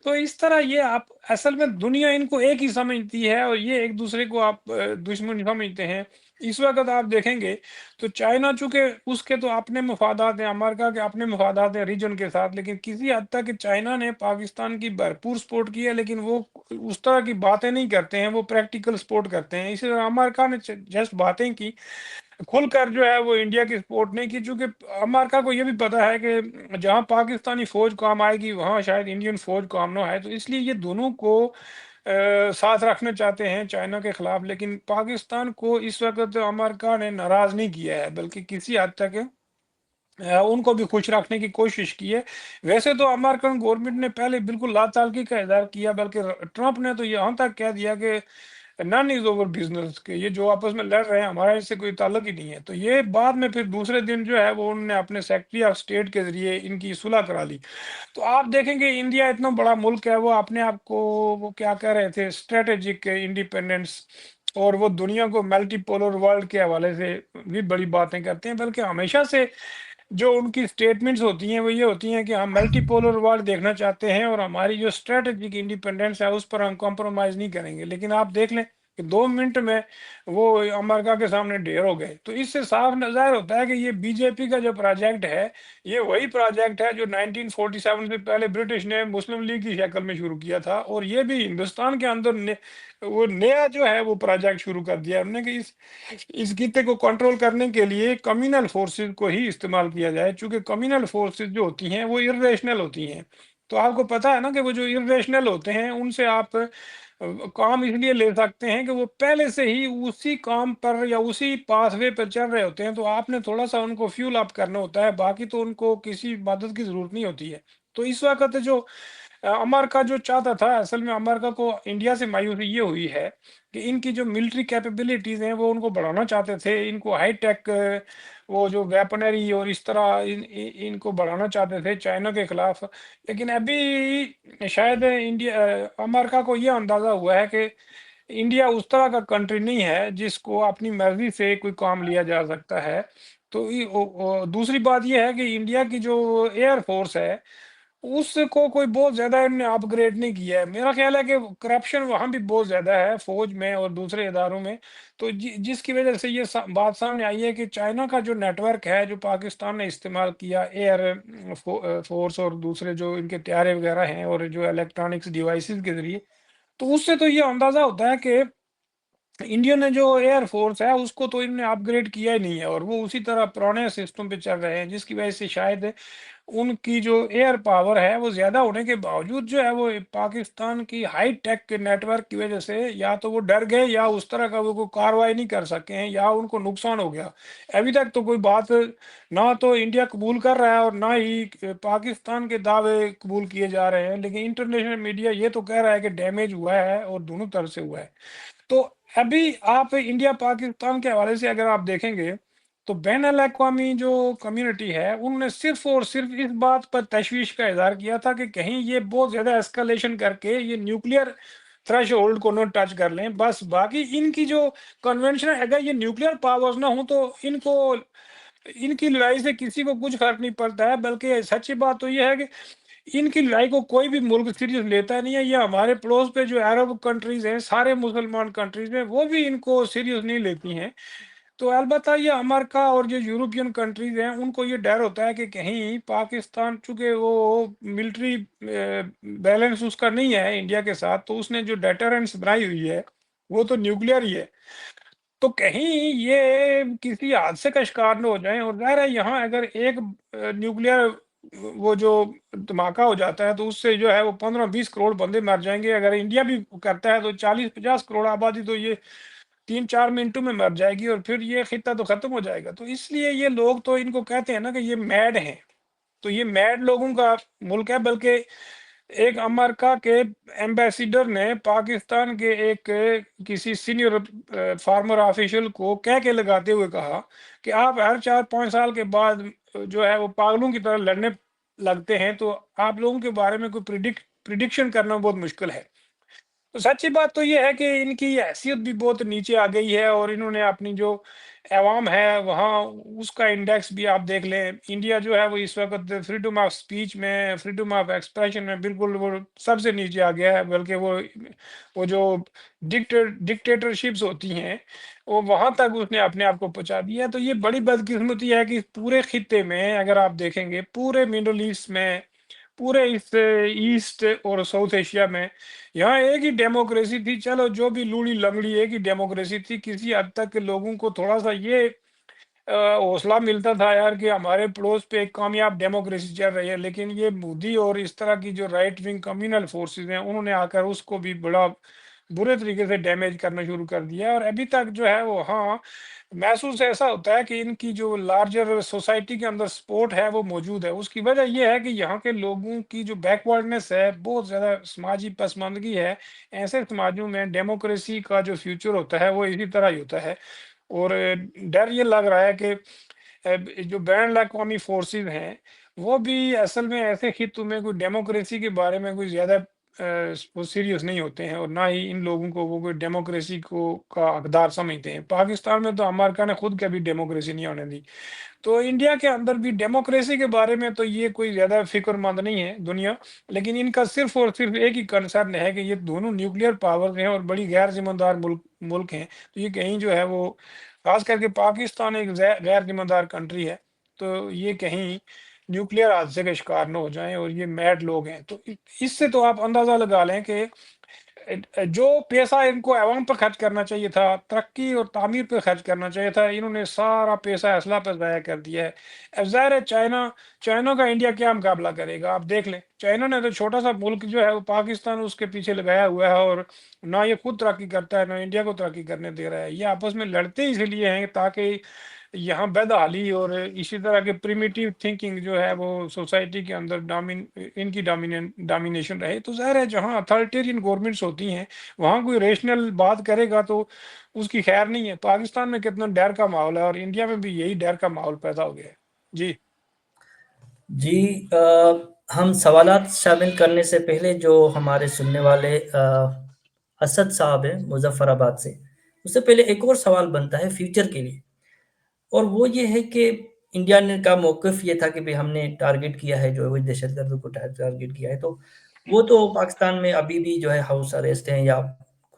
तो इस तरह ये आप असल में दुनिया इनको एक ही समझती है, और ये एक दूसरे को आप दुश्मन समझते हैं। इस वक्त आप देखेंगे तो चाइना चूंकि उसके तो अपने मफादात हैं, अमेरिका के अपने मफादात हैं रीजन के साथ, लेकिन किसी हद तक चाइना ने पाकिस्तान की भरपूर सपोर्ट की है, लेकिन वो उस तरह की बातें नहीं करते हैं, वो प्रैक्टिकल सपोर्ट करते हैं। इसी तरह अमेरिका ने जस्ट बातें की, खुलकर जो है वो इंडिया की सपोर्ट नहीं की, क्योंकि अमेरिका को ये भी पता है कि जहां पाकिस्तानी फौज काम आएगी वहां शायद इंडियन फौज काम ना आए। तो इसलिए ये दोनों को साथ रखना चाहते हैं चाइना के खिलाफ, लेकिन पाकिस्तान को इस वक्त अमेरिका ने नाराज नहीं किया है, बल्कि किसी हद तक उनको भी खुश रखने की कोशिश की है। वैसे तो अमेरिकन गवर्नमेंट ने पहले बिल्कुल लाचालगी का इजहार किया, बल्कि ट्रंप ने तो यहाँ तक कह दिया कि नन इज ओवर बिजनेस, के ये जो आपस में लड़ रहे हैं हमारा इससे कोई ताल्लुक ही नहीं है। तो ये बाद में फिर दूसरे दिन जो है वो उन्होंने अपने सेक्रेटरी ऑफ स्टेट के जरिए इनकी सुलह करा ली। तो आप देखेंगे इंडिया इतना बड़ा मुल्क है, वो अपने आप को वो क्या कह रहे थे, स्ट्रेटेजिक इंडिपेंडेंस, और वो दुनिया को मल्टीपोलर वर्ल्ड के हवाले से भी बड़ी बातें करते हैं, बल्कि हमेशा से जो उनकी स्टेटमेंट्स होती हैं वो ये होती हैं कि हम मल्टीपोलर वर्ल्ड देखना चाहते हैं, और हमारी जो स्ट्रेटेजिक इंडिपेंडेंस है उस पर हम कॉम्प्रोमाइज नहीं करेंगे। लेकिन आप देख लें कि 2 मिनट में वो अमेरिका के सामने ढेर हो गए। तो इससे साफ नजर होता है कि ये बीजेपी का जो प्रोजेक्ट है, ये वही प्रोजेक्ट है जो 1947 से पहले ब्रिटिश ने मुस्लिम लीग की शक्ल में शुरू किया था, और ये भी हिंदुस्तान के अंदर वो नया जो है वो प्रोजेक्ट शुरू कर दिया हमने कि इस गीते को कंट्रोल करने के लिए कम्युनल फोर्सेस को ही इस्तेमाल किया जाए, क्योंकि कम्युनल फोर्सेस जो होती हैं वो इर्रेशनल होती हैं। तो आपको पता है ना कि वो जो इर्रेशनल होते हैं उनसे आप काम इसलिए ले सकते हैं कि वो पहले से ही उसी काम पर या उसी पाथवे पर चल रहे होते हैं, तो आपने थोड़ा सा उनको फ्यूल अप करना होता है, बाकी तो उनको किसी मदद की जरूरत नहीं होती है। तो इस वक्त जो अमेरिका जो चाहता था, असल में अमेरिका को इंडिया से मायूसी ये हुई है कि इनकी जो मिलिट्री कैपेबिलिटीज हैं वो उनको बढ़ाना चाहते थे, इनको हाई टेक वो जो वेपनरी और इस तरह इनको बढ़ाना चाहते थे चाइना के खिलाफ। लेकिन अभी शायद अमेरिका को ये अंदाजा हुआ है कि इंडिया उस तरह का कंट्री नहीं है जिसको अपनी मर्जी से कोई काम लिया जा सकता है। तो दूसरी बात ये है कि इंडिया की जो एयर फोर्स है उसको कोई बहुत ज़्यादा इन्होंने अपग्रेड नहीं किया है। मेरा ख़्याल है कि करप्शन वहाँ भी बहुत ज़्यादा है फ़ौज में और दूसरे इदारों में। तो जिसकी वज़ह से ये बात सामने आई है कि चाइना का जो नेटवर्क है, जो पाकिस्तान ने इस्तेमाल किया एयर फ़ोर्स और दूसरे जो इनके तैयारे वग़ैरह हैं और जो इलेक्ट्रॉनिक्स डिवाइसेज़ के ज़रिए, तो उससे तो ये अंदाज़ा होता है कि इंडियन जो एयर फोर्स है उसको तो इन्होंने अपग्रेड किया ही नहीं है, और वो उसी तरह पुराने सिस्टम पे चल रहे हैं, जिसकी वजह से शायद उनकी जो एयर पावर है वो ज़्यादा होने के बावजूद जो है वो पाकिस्तान की हाई टेक के नेटवर्क की वजह से या तो वो डर गए, या उस तरह का वो कोई कार्रवाई नहीं कर सके हैं, या उनको नुकसान हो गया। अभी तक तो कोई बात ना तो इंडिया कबूल कर रहा है और ना ही पाकिस्तान के दावे कबूल किए जा रहे हैं, लेकिन इंटरनेशनल मीडिया ये तो कह रहा है कि डैमेज हुआ है और दोनों तरफ से हुआ है। तो अभी आप इंडिया पाकिस्तान के हवाले से अगर आप देखेंगे, तो बैन अल-अक़वामी जो कम्युनिटी है, उन्होंने सिर्फ़ और सिर्फ़ इस बात पर तशवीश का इज़हार किया था कि कहीं ये बहुत ज़्यादा एस्केलेशन करके ये न्यूक्लियर थ्रेशोल्ड को ना टच कर लें। बस बाकी इनकी जो कन्वेंशन है, अगर ये न्यूक्लियर पावर्स ना हों तो इनको इनकी लड़ाई से किसी को कुछ फ़र्क नहीं पड़ता है, बल्कि सच्ची बात तो ये है कि इनकी लड़ाई को कोई भी मुल्क सीरियस लेता नहीं है। ये हमारे पड़ोस पे जो अरब कंट्रीज़ हैं, सारे मुसलमान कंट्रीज़ में, वो भी इनको सीरियस नहीं लेती हैं। तो अलबत्ता ये अमेरिका और जो यूरोपियन कंट्रीज़ हैं, उनको ये डर होता है कि कहीं पाकिस्तान, चूँकि वो मिलिट्री बैलेंस उसका नहीं है इंडिया के साथ, तो उसने जो डेटरेंस बनाई हुई है, वो तो न्यूक्लियर ही है। तो कहीं ये किसी हादसे का शिकार ना हो जाएँ, और ज़ाहिर है यहाँ अगर एक न्यूक्लियर वो जो धमाका हो जाता है, तो उससे जो है वो 15-20 करोड़ बंदे मर जाएँगे। अगर इंडिया भी करता है तो 40-50 करोड़ आबादी तो ये 3-4 मिनटों में मर जाएगी, और फिर ये खित्ता तो खत्म हो जाएगा। तो इसलिए ये लोग तो इनको कहते हैं ना कि ये मैड हैं। तो ये मैड लोगों का मुल्क है, बल्कि एक अमेरिका के एम्बेसडर ने पाकिस्तान के एक किसी सीनियर फार्मर ऑफिशियल को कह के लगाते हुए कहा कि आप हर 4-5 साल के बाद जो है वो पागलों की तरह लड़ने लगते हैं, तो आप लोगों के बारे में कोई प्रिडिक्शन करना बहुत मुश्किल है। तो सच्ची बात तो ये है कि इनकी हैसियत भी बहुत नीचे आ गई है, और इन्होंने अपनी जो अवाम है वहाँ उसका इंडेक्स भी आप देख लें। इंडिया जो है वो इस वक्त फ्रीडम ऑफ स्पीच में, फ्रीडम ऑफ एक्सप्रेशन में बिल्कुल वो सबसे नीचे आ गया है, बल्कि वो जो डिक्टेटरशिप्स होती हैं, वो वहाँ तक उसने अपने आप को पहुँचा दिया है। तो ये बड़ी बदकिस्मती है कि पूरे खित्ते में अगर आप देखेंगे, पूरे मिडल ईस्ट में, पूरे इस ईस्ट और साउथ एशिया में, यहाँ एक ही डेमोक्रेसी थी। चलो जो भी लूड़ी लंगड़ी एक ही डेमोक्रेसी थी, किसी हद तक के लोगों को थोड़ा सा ये हौसला मिलता था यार कि हमारे पड़ोस पे एक कामयाब डेमोक्रेसी चल रही है। लेकिन ये मोदी और इस तरह की जो राइट विंग कम्युनल फोर्सेस हैं, उन्होंने आकर उसको भी बड़ा बुरे तरीके से डैमेज करना शुरू कर दिया है। और अभी तक जो है वो, हाँ, महसूस ऐसा होता है कि इनकी जो लार्जर सोसाइटी के अंदर सपोर्ट है वो मौजूद है। उसकी वजह ये है कि यहाँ के लोगों की जो बैकवर्डनेस है, बहुत ज़्यादा समाजी पसमानदगी है। ऐसे समाजों में डेमोक्रेसी का जो फ्यूचर होता है वो इसी तरह ही होता है। और डर ये लग रहा है कि जो बैन अल-अक़वामी फोर्सेस हैं, वो भी असल में ऐसे खित्तों में कोई डेमोक्रेसी के बारे में कोई ज़्यादा वो सीरियस नहीं होते हैं, और ना ही इन लोगों को वो कोई डेमोक्रेसी को का हकदार समझते हैं। पाकिस्तान में तो अमेरिका ने खुद कभी डेमोक्रेसी नहीं होने दी। तो इंडिया के अंदर भी डेमोक्रेसी के बारे में तो ये कोई ज़्यादा फ़िक्रमंद नहीं है दुनिया, लेकिन इनका सिर्फ़ और सिर्फ़ एक ही कंसर्न है कि ये दोनों न्यूक्लियर पावर्स हैं और बड़ी गैर ज़िम्मेदार मुल्क मुल्क हैं। तो ये कहीं जो है वो, ख़ास करके पाकिस्तान एक गैर ज़िम्मेदार कंट्री है, तो ये कहीं न्यूक्लियर हादसे का शिकार ना हो जाएँ, और ये मैड लोग हैं। तो इससे तो आप अंदाज़ा लगा लें कि जो पैसा इनको अवाम पर खर्च करना चाहिए था, तरक्की और तामीर पे खर्च करना चाहिए था, इन्होंने सारा पैसा असला पर ज़ाया कर दिया है। अब ज़ाहिर है चाइना का इंडिया क्या मुकाबला करेगा? आप देख लें, चाइना ने तो छोटा-सा मुल्क जो है वो पाकिस्तान उसके पीछे लगाया हुआ है, और ना ये खुद तरक्की करता है, ना इंडिया को तरक्की करने दे रहा है। ये आपस में लड़ते इसलिए हैं ताकि यहाँ बदहाली और इसी तरह के प्रिमिटिव थिंकिंग जो है वो सोसाइटी के अंदर इनकी डोमिनेशन रहे। तो ज़ाहिर है जहाँ अथॉरिटेरियन गवर्नमेंट्स होती हैं, वहाँ कोई रेशनल बात करेगा तो उसकी खैर नहीं है। पाकिस्तान में कितना डर का माहौल है, और इंडिया में भी यही डर का माहौल पैदा हो गया है। जी। जी, हम सवालात शामिल करने से पहले जो हमारे सुनने वाले असद साहब हैं मुज़फ़्फ़राबाद से, उससे पहले एक और सवाल बनता है फ्यूचर के लिए, और वो ये है कि इंडिया ने का मौक़िफ़ ये था कि भई हमने टारगेट किया है, जो है दहशतगर्दों को टारगेट किया है, तो वो तो पाकिस्तान में अभी भी जो है हाउस अरेस्ट हैं या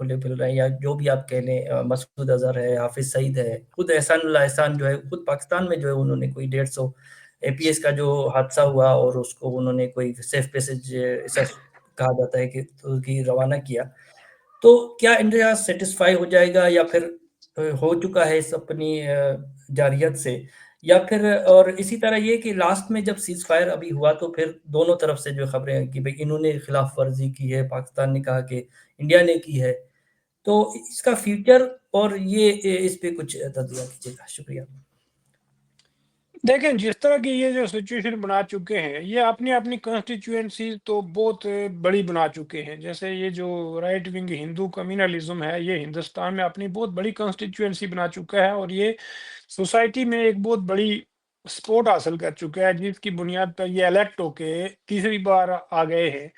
खुले फिर रहे हैं, या जो भी आप कह लें, मसूद अज़हर है, हाफ़िज़ सईद है, खुद एहसानुल्लाह एहसान जो है खुद पाकिस्तान में जो है उन्होंने कोई 150 एपीएस का जो हादसा हुआ और उसको उन्होंने कोई सेफ पैसेज ऐसा कहा जाता है कि तो कि रवाना किया। تو کیا انڈیا سیٹسفائی ہو جائے گا یا پھر ہو چکا ہے اس اپنی جارحیت سے، یا پھر اور اسی طرح یہ کہ لاسٹ میں جب سیز فائر ابھی ہوا تو پھر دونوں طرف سے جو خبریں ہیں کہ بھئی انہوں نے خلاف ورزی کی ہے، پاکستان نے کہا کہ انڈیا نے کی ہے، تو اس کا فیوچر اور یہ اس پہ کچھ تجزیہ کیجیے گا. شکریہ. دیکھیں جس طرح کی یہ جو سچویشن بنا چکے ہیں، یہ اپنی اپنی کانسٹیچوئنسی تو بہت بڑی بنا چکے ہیں. جیسے یہ جو رائٹ ونگ ہندو کمیونلزم ہے، یہ ہندوستان میں اپنی بہت بڑی کانسٹیچوئنسی بنا چکا ہے، اور یہ سوسائٹی میں ایک بہت بڑی سپورٹ حاصل کر چکا ہے، جس کی بنیاد پر یہ الیکٹ ہو کے تیسری بار آ گئے ہیں.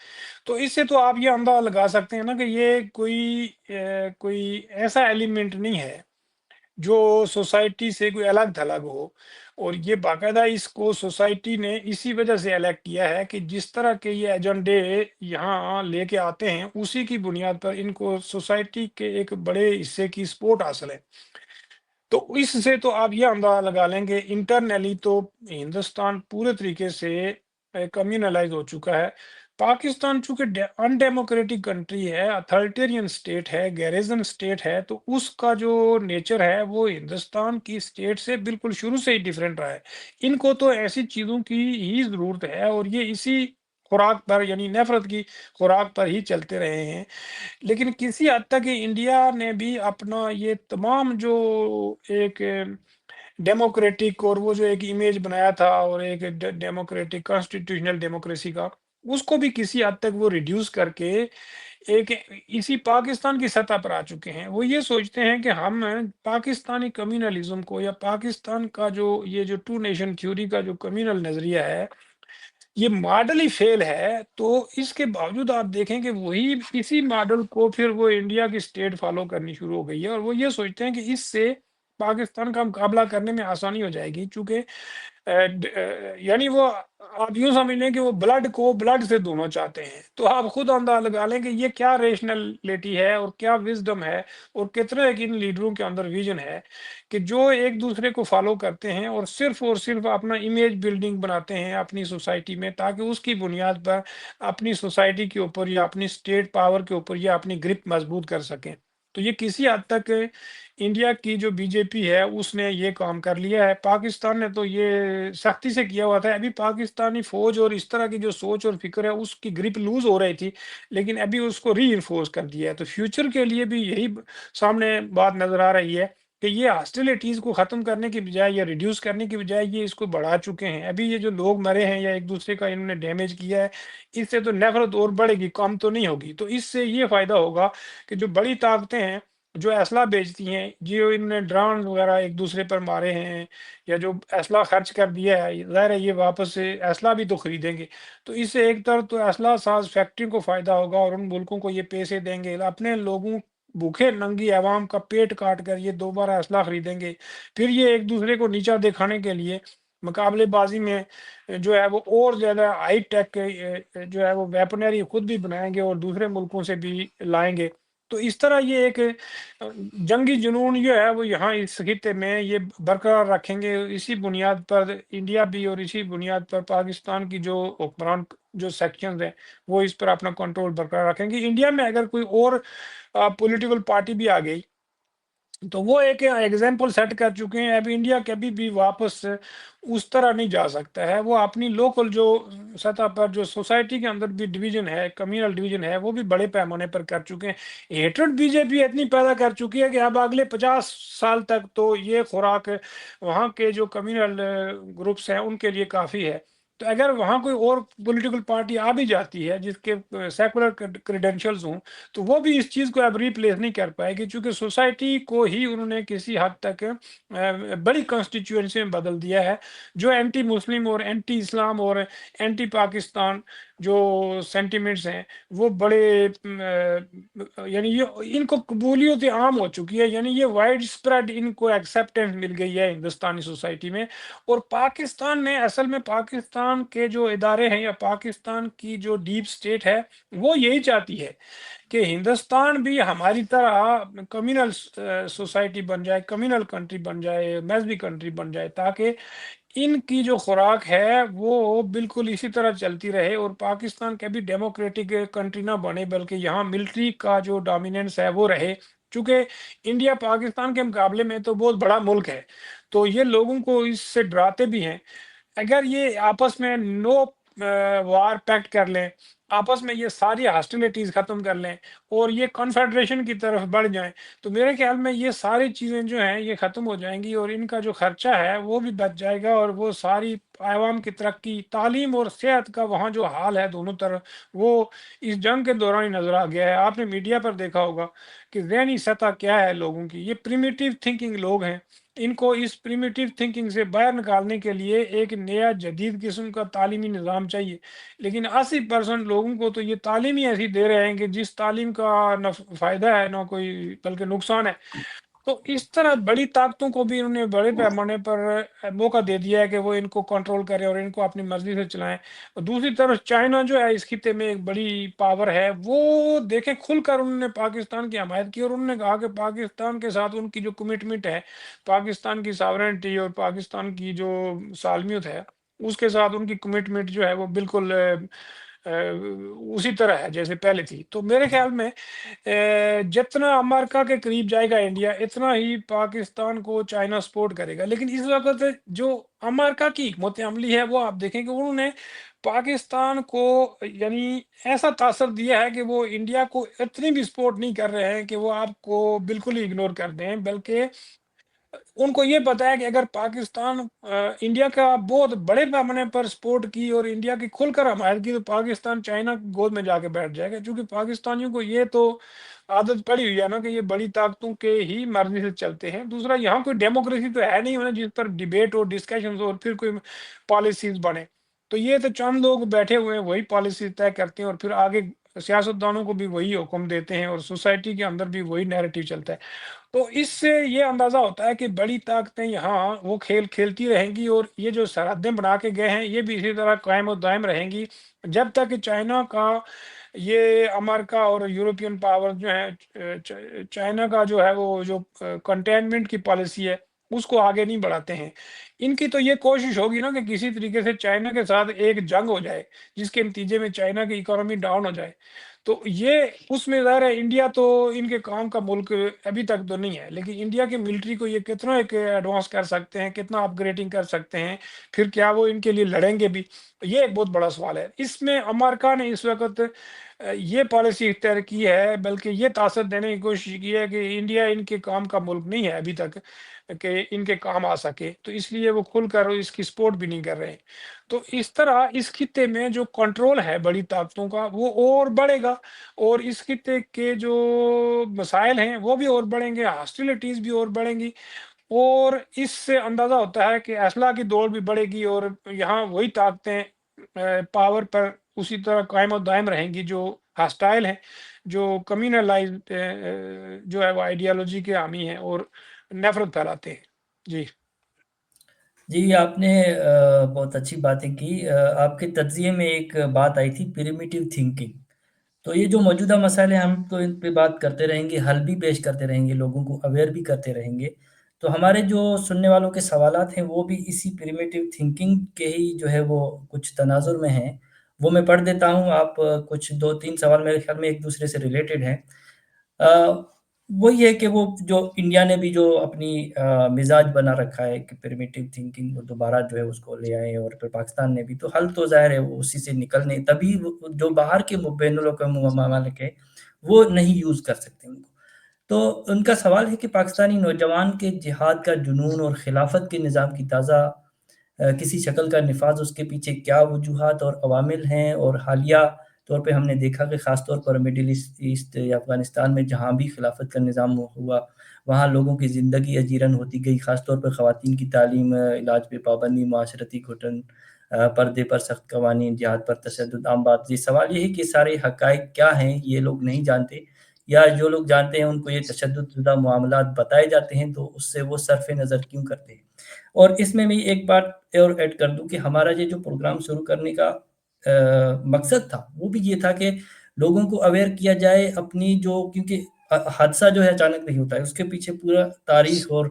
تو اس سے تو آپ یہ اندازہ لگا سکتے ہیں نا کہ یہ کوئی ایسا ایلیمنٹ نہیں ہے جو سوسائٹی سے کوئی الگ تھلگ ہو، اور یہ باقاعدہ اس کو سوسائٹی نے اسی وجہ سے الیکٹ کیا ہے کہ جس طرح کے یہ ایجنڈے یہاں لے کے آتے ہیں، اسی کی بنیاد پر ان کو سوسائٹی کے ایک بڑے حصے کی سپورٹ حاصل ہے. تو اس سے تو آپ یہ اندازہ لگا لیں گے انٹرنلی تو ہندوستان پورے طریقے سے کمیونلائز ہو چکا ہے. پاکستان چونکہ ان ڈیموکریٹک کنٹری ہے، اتھارٹیرین سٹیٹ ہے، گیریزن سٹیٹ ہے، تو اس کا جو نیچر ہے وہ ہندوستان کی سٹیٹ سے بالکل شروع سے ہی ڈیفرنٹ رہا ہے. ان کو تو ایسی چیزوں کی ہی ضرورت ہے، اور یہ اسی خوراک پر یعنی نفرت کی خوراک پر ہی چلتے رہے ہیں. لیکن کسی حد تک انڈیا نے بھی اپنا یہ تمام جو ایک ڈیموکریٹک اور وہ جو ایک امیج بنایا تھا، اور ایک ڈیموکریٹک کانسٹیٹیوشنل ڈیموکریسی کا، اس کو بھی کسی حد تک وہ ریڈیوس کر کے ایک اسی پاکستان کی سطح پر آ چکے ہیں. وہ یہ سوچتے ہیں کہ ہم پاکستانی کمیونلزم کو یا پاکستان کا جو ٹو نیشن تھیوری کا جو کمیونل نظریہ ہے، یہ ماڈل ہی فیل ہے. تو اس کے باوجود آپ دیکھیں کہ وہی اسی ماڈل کو پھر وہ انڈیا کی سٹیٹ فالو کرنی شروع ہو گئی ہے، اور وہ یہ سوچتے ہیں کہ اس سے پاکستان کا مقابلہ کرنے میں آسانی ہو جائے گی. چونکہ یعنی وہ آپ یوں سمجھ لیں کہ وہ بلڈ کو بلڈ سے دونوں چاہتے ہیں. تو آپ خود اندازہ لگا لیں کہ یہ کیا ریشنلٹی ہے اور کیا وزڈم ہے، اور کتنے ایک ان لیڈروں کے اندر ویژن ہے کہ جو ایک دوسرے کو فالو کرتے ہیں اور صرف اپنا امیج بلڈنگ بناتے ہیں اپنی سوسائٹی میں، تاکہ اس کی بنیاد پر اپنی سوسائٹی کے اوپر یا اپنی اسٹیٹ پاور کے اوپر یا اپنی گرپ مضبوط کر سکیں. تو یہ کسی حد تک انڈیا کی جو بی جے پی ہے اس نے یہ کام کر لیا ہے. پاکستان نے تو یہ سختی سے کیا ہوا تھا. ابھی پاکستانی فوج اور اس طرح کی جو سوچ اور فکر ہے اس کی گرپ لوز ہو رہی تھی، لیکن ابھی اس کو ری انفورس کر دیا ہے. تو فیوچر کے لیے بھی یہی سامنے بات نظر آ رہی ہے کہ یہ ہاسٹیلٹیز کو ختم کرنے کی بجائے یا ریڈیوس کرنے کی بجائے یہ اس کو بڑھا چکے ہیں. ابھی یہ جو لوگ مرے ہیں یا ایک دوسرے کا انہوں نے ڈیمیج کیا ہے، اس سے تو نفرت اور بڑھے گی، کم تو نہیں ہوگی. تو اس سے یہ فائدہ ہوگا کہ جو بڑی طاقتیں ہیں جو اسلحہ بیچتی ہیں، جو انہوں نے ڈرون وغیرہ ایک دوسرے پر مارے ہیں یا جو اسلحہ خرچ کر دیا ہے، ظاہر ہے یہ واپس سے اسلحہ بھی تو خریدیں گے. تو اس سے ایک طرف تو اسلحہ ساز فیکٹری کو فائدہ ہوگا اور ان ملکوں کو یہ پیسے دیں گے، اپنے لوگوں بھوکے ننگی عوام کا پیٹ کاٹ کر یہ دوبارہ اسلحہ خریدیں گے. پھر یہ ایک دوسرے کو نیچا دکھانے کے لیے مقابلے بازی میں جو ہے وہ اور زیادہ ہائی ٹیک جو ہے وہ ویپنری خود بھی بنائیں گے اور دوسرے ملکوں سے بھی لائیں گے. تو اس طرح یہ ایک جنگی جنون جو ہے وہ یہاں اس خطے میں یہ برقرار رکھیں گے. اسی بنیاد پر انڈیا بھی اور اسی بنیاد پر پاکستان کی جو حکمران جو سیکشنز ہیں وہ اس پر اپنا کنٹرول برقرار رکھیں گے. انڈیا میں اگر کوئی اور پولیٹیکل پارٹی بھی آ گئی تو وہ ایک ایگزامپل سیٹ کر چکے ہیں. اب انڈیا کبھی بھی واپس اس طرح نہیں جا سکتا ہے. وہ اپنی لوکل جو سطح پر جو سوسائٹی کے اندر بھی ڈویژن ہے، کمیونل ڈویژن ہے، وہ بھی بڑے پیمانے پر کر چکے ہیں. ہیٹرڈ بی جے پی اتنی پیدا کر چکی ہے کہ اب اگلے 50 سال تک تو یہ خوراک وہاں کے جو کمیونل گروپس ہیں ان کے لیے کافی ہے. تو اگر وہاں کوئی اور پولیٹیکل پارٹی آ بھی جاتی ہے جس کے سیکولر کریڈینشلز ہوں، تو وہ بھی اس چیز کو اب ریپلیس نہیں کر پائے گی، چونکہ سوسائٹی کو ہی انہوں نے کسی حد تک بڑی کانسٹیچوئنسی میں بدل دیا ہے. جو اینٹی مسلم اور اینٹی اسلام اور اینٹی پاکستان جو سینٹیمنٹس ہیں وہ بڑے یعنی یہ ان کو قبولیت عام ہو چکی ہے. یعنی یہ وائڈ اسپریڈ ان کو ایکسیپٹنس مل گئی ہے ہندوستانی سوسائٹی میں. اور پاکستان نے اصل میں پاکستان کے جو ادارے ہیں یا پاکستان کی جو ڈیپ سٹیٹ ہے وہ یہی چاہتی ہے کہ ہندوستان بھی ہماری طرح کمیونل سوسائٹی بن جائے، کمیونل کنٹری بن جائے، مذہبی کنٹری بن جائے، تاکہ ان کی جو خوراک ہے وہ بالکل اسی طرح چلتی رہے اور پاکستان کبھی ڈیموکریٹک کنٹری نہ بنے بلکہ یہاں ملٹری کا جو ڈومیننس ہے وہ رہے، چونکہ انڈیا پاکستان کے مقابلے میں تو بہت بڑا ملک ہے، تو یہ لوگوں کو اس سے ڈراتے بھی ہیں۔ اگر یہ آپس میں نو وار پیکٹ کر لیں، آپس میں یہ ساری ہاسٹیلیٹیز ختم کر لیں اور یہ کنفیڈریشن کی طرف بڑھ جائیں، تو میرے خیال میں یہ ساری چیزیں جو ہیں یہ ختم ہو جائیں گی اور ان کا جو خرچہ ہے وہ بھی بچ جائے گا، اور وہ ساری عوام کی ترقی، تعلیم اور صحت کا وہاں جو حال ہے دونوں طرف، وہ اس جنگ کے دوران ہی نظر آ گیا ہے۔ آپ نے میڈیا پر دیکھا ہوگا کہ ذہنی سطح کیا ہے لوگوں کی، یہ پریمیٹیو تھنکنگ لوگ ہیں، ان کو اس پریمیٹیو تھنکنگ سے باہر نکالنے کے لیے ایک نیا جدید قسم کا تعلیمی نظام چاہیے، لیکن 80% لوگوں کو تو یہ تعلیم ہی ایسی دے رہے ہیں کہ جس تعلیم کا نہ فائدہ ہے نہ کوئی بلکہ نقصان ہے۔ تو اس طرح بڑی طاقتوں کو بھی انہوں نے بڑے پیمانے پر موقع دے دیا ہے کہ وہ ان کو کنٹرول کرے اور ان کو اپنی مرضی سے چلائیں۔ اور دوسری طرف چائنا جو ہے اس خطے میں ایک بڑی پاور ہے، وہ دیکھیں کھل کر انہوں نے پاکستان کی حمایت کی اور انہوں نے کہا کہ پاکستان کے ساتھ ان کی جو کمٹمنٹ ہے، پاکستان کی ساورنٹی اور پاکستان کی جو سالمیت ہے اس کے ساتھ ان کی کمٹمنٹ جو ہے وہ بالکل اسی طرح ہے جیسے پہلے تھی۔ تو میرے خیال میں جتنا امریکہ کے قریب جائے گا انڈیا، اتنا ہی پاکستان کو چائنا سپورٹ کرے گا، لیکن اس وقت جو امریکہ کی حکمت عملی ہے وہ آپ دیکھیں کہ انہوں نے پاکستان کو یعنی ایسا تاثر دیا ہے کہ وہ انڈیا کو اتنی بھی سپورٹ نہیں کر رہے ہیں کہ وہ آپ کو بالکل ہی اگنور کر دیں، بلکہ ان کو یہ پتا ہے کہ اگر پاکستان انڈیا کا بہت بڑے پیمانے پر سپورٹ کی اور انڈیا کی کھل کر حمایت کی تو پاکستان چائنا کی گود میں جا کے بیٹھ جائے گا، کیونکہ پاکستانیوں کو یہ تو عادت پڑی ہوئی ہے نا کہ یہ بڑی طاقتوں کے ہی مرضی سے چلتے ہیں۔ دوسرا، یہاں کوئی ڈیموکریسی تو ہے نہیں ہونا جس پر ڈیبیٹ اور ڈسکشنز اور پھر کوئی پالیسیز بنے، تو یہ تو چند لوگ بیٹھے ہوئے ہیں وہی پالیسی طے کرتے ہیں اور پھر آگے سیاستدانوں کو بھی وہی حکم دیتے ہیں اور سوسائٹی کے اندر بھی وہی نیریٹو چلتا ہے۔ تو اس سے یہ اندازہ ہوتا ہے کہ بڑی طاقتیں یہاں وہ کھیل کھیلتی رہیں گی اور یہ جو سرحدیں بنا کے گئے ہیں یہ بھی اسی طرح قائم و دائم رہیں گی جب تک کہ چائنا کا یہ امریکہ اور یورپین پاور جو ہے چائنا کا جو ہے وہ جو کنٹینمنٹ کی پالیسی ہے اس کو آگے نہیں بڑھاتے ہیں۔ ان کی تو یہ کوشش ہوگی نا کہ کسی طریقے سے چائنا کے ساتھ ایک جنگ ہو جائے جس کے نتیجے میں چائنا کی اکانومی ڈاؤن ہو جائے، تو یہ اس میں ظاہر ہے انڈیا تو ان کے کام کا ملک ابھی تک تو نہیں ہے، لیکن انڈیا کے ملٹری کو یہ کتنا ایک ایڈوانس کر سکتے ہیں، کتنا اپ گریڈنگ کر سکتے ہیں، پھر کیا وہ ان کے لیے لڑیں گے بھی، یہ ایک بہت بڑا سوال ہے۔ اس میں امریکہ نے اس وقت یہ پالیسی اختیار کی ہے بلکہ یہ تاثر دینے کی کوشش کی ہے کہ انڈیا ان کے کام کا ملک نہیں ہے ابھی تک کہ ان کے کام آ سکے، تو اس لیے وہ کھل کر اس کی سپورٹ بھی نہیں کر رہے ہیں۔ تو اس طرح اس خطے میں جو کنٹرول ہے بڑی طاقتوں کا وہ اور بڑھے گا اور اس خطے کے جو مسائل ہیں وہ بھی اور بڑھیں گے، ہاسٹیلیٹیز بھی اور بڑھیں گی، اور اس سے اندازہ ہوتا ہے کہ اسلحہ کی دوڑ بھی بڑھے گی اور یہاں وہی طاقتیں پاور پر اسی طرح قائم و دائم رہیں گی جو ہاسٹائل ہیں، جو کمیونلائز جو ہے وہ آئیڈیالوجی کے حامی ہیں اور نفرت پھیلاتے ہیں۔ جی جی، آپ نے بہت اچھی باتیں کی۔ آپ کے تجزیے میں ایک بات آئی تھی پریمیٹیو تھنکنگ، تو یہ جو موجودہ مسائل ہیں ہم تو ان پہ بات کرتے رہیں گے، حل بھی پیش کرتے رہیں گے، لوگوں کو اویئر بھی کرتے رہیں گے، تو ہمارے جو سننے والوں کے سوالات ہیں وہ بھی اسی پریمیٹیو تھنکنگ کے ہی جو ہے وہ کچھ تناظر میں ہیں، وہ میں پڑھ دیتا ہوں۔ آپ کچھ 2-3 سوال میرے خیال میں ایک دوسرے سے ریلیٹڈ ہیں۔ وہی ہے کہ وہ جو انڈیا نے بھی جو اپنی مزاج بنا رکھا ہے کہ پریمیٹیو تھنکنگ کو دوبارہ جو ہے اس کو لے آئے، اور پھر پاکستان نے بھی، تو حل تو ظاہر ہے وہ اسی سے نکلنے، تبھی جو باہر کے بین الاقوامی ممالک ہے وہ نہیں یوز کر سکتے ان کو۔ تو ان کا سوال ہے کہ پاکستانی نوجوان کے جہاد کا جنون اور خلافت کے نظام کی تازہ کسی شکل کا نفاذ، اس کے پیچھے کیا وجوہات اور عوامل ہیں، اور حالیہ طور پہ ہم نے دیکھا کہ خاص طور پر مڈل ایسٹ یا افغانستان میں جہاں بھی خلافت کا نظام ہوا وہاں لوگوں کی زندگی اجیرن ہوتی گئی، خاص طور پر خواتین کی تعلیم، علاج پہ پابندی، معاشرتی گھٹن، پردے پر سخت قوانین، جہاد پر تشدد، عام بات۔ یہ سوال یہ ہے کہ سارے حقائق کیا ہیں یہ لوگ نہیں جانتے، یا جو لوگ جانتے ہیں ان کو یہ تشدد زدہ معاملات بتائے جاتے ہیں تو اس سے وہ صرف نظر کیوں کرتے ہیں۔ اور اس میں بھی ایک بات اور ایڈ کر دوں کہ ہمارا یہ جو پروگرام شروع کرنے کا مقصد تھا وہ بھی یہ تھا کہ لوگوں کو اویئر کیا جائے اپنی جو، کیونکہ حادثہ جو ہے اچانک نہیں ہوتا ہے، اس کے پیچھے پورا تاریخ اور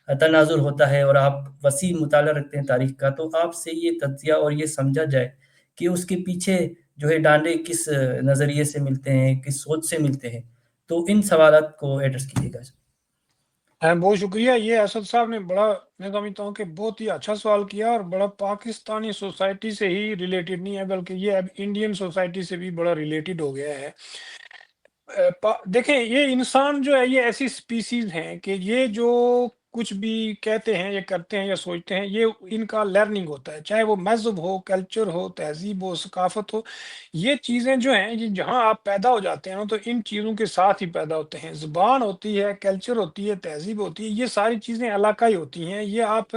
تناظر ہوتا ہے اور آپ وسیع مطالعہ رکھتے ہیں تاریخ کا، تو آپ سے یہ تجزیہ اور یہ سمجھا جائے کہ اس کے پیچھے جو ہے ڈانڈے کس نظریے سے ملتے ہیں، کس سوچ سے ملتے ہیں، تو ان سوالات کو ایڈریس کیجیے گا۔ بہت شکریہ، یہ اسد صاحب نے بڑا، میں سمجھتا ہوں کہ بہت ہی اچھا سوال کیا، اور بڑا پاکستانی سوسائٹی سے ہی ریلیٹڈ نہیں ہے بلکہ یہ اب انڈین سوسائٹی سے بھی بڑا ریلیٹڈ ہو گیا ہے۔ دیکھیں، یہ انسان جو ہے یہ ایسی سپیسیز ہیں کہ یہ جو کچھ بھی کہتے ہیں یا کرتے ہیں یا سوچتے ہیں، یہ ان کا لرننگ ہوتا ہے، چاہے وہ مذہب ہو، کلچر ہو، تہذیب ہو، ثقافت ہو۔ یہ چیزیں جو ہیں، یہ جہاں آپ پیدا ہو جاتے ہیں نا، تو ان چیزوں کے ساتھ ہی پیدا ہوتے ہیں۔ زبان ہوتی ہے، کلچر ہوتی ہے، تہذیب ہوتی ہے، یہ ساری چیزیں علاقائی ہوتی ہیں۔ یہ آپ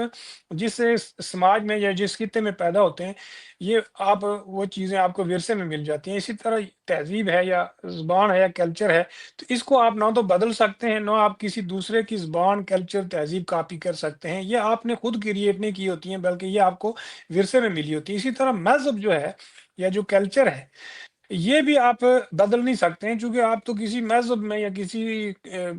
جس سماج میں یا جس خطے میں پیدا ہوتے ہیں، یہ آپ وہ چیزیں آپ کو ورثے میں مل جاتی ہیں۔ اسی طرح تہذیب ہے یا زبان ہے یا کلچر ہے، تو اس کو آپ نہ تو بدل سکتے ہیں، نہ آپ کسی دوسرے کی زبان، کلچر، تہذیب کاپی کر سکتے ہیں۔ یہ آپ نے خود کریٹ نہیں کی ہوتی ہیں، بلکہ یہ آپ کو ورثے میں ملی ہوتی ہے۔ اسی طرح مذہب جو ہے یا جو کلچر ہے، یہ بھی آپ بدل نہیں سکتے ہیں، چونکہ آپ تو کسی مذہب میں یا کسی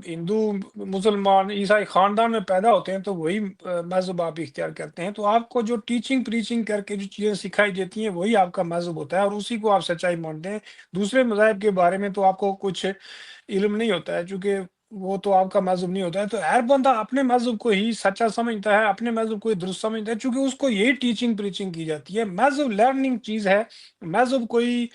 ہندو، مسلمان، عیسائی خاندان میں پیدا ہوتے ہیں، تو وہی مذہب آپ اختیار کرتے ہیں۔ تو آپ کو جو ٹیچنگ پریچنگ کر کے جو چیزیں سکھائی دیتی ہیں، وہی آپ کا مذہب ہوتا ہے، اور اسی کو آپ سچائی مانتے ہیں۔ دوسرے مذاہب کے بارے میں تو آپ کو کچھ علم نہیں ہوتا ہے، چونکہ وہ تو آپ کا مذہب نہیں ہوتا ہے۔ تو ہر بندہ اپنے مذہب کو ہی سچا سمجھتا ہے، اپنے مذہب کو ہی درست سمجھتا ہے، چونکہ اس کو یہی ٹیچنگ پریچنگ کی جاتی ہے۔ مذہب لرننگ چیز ہے، مذہب کوئی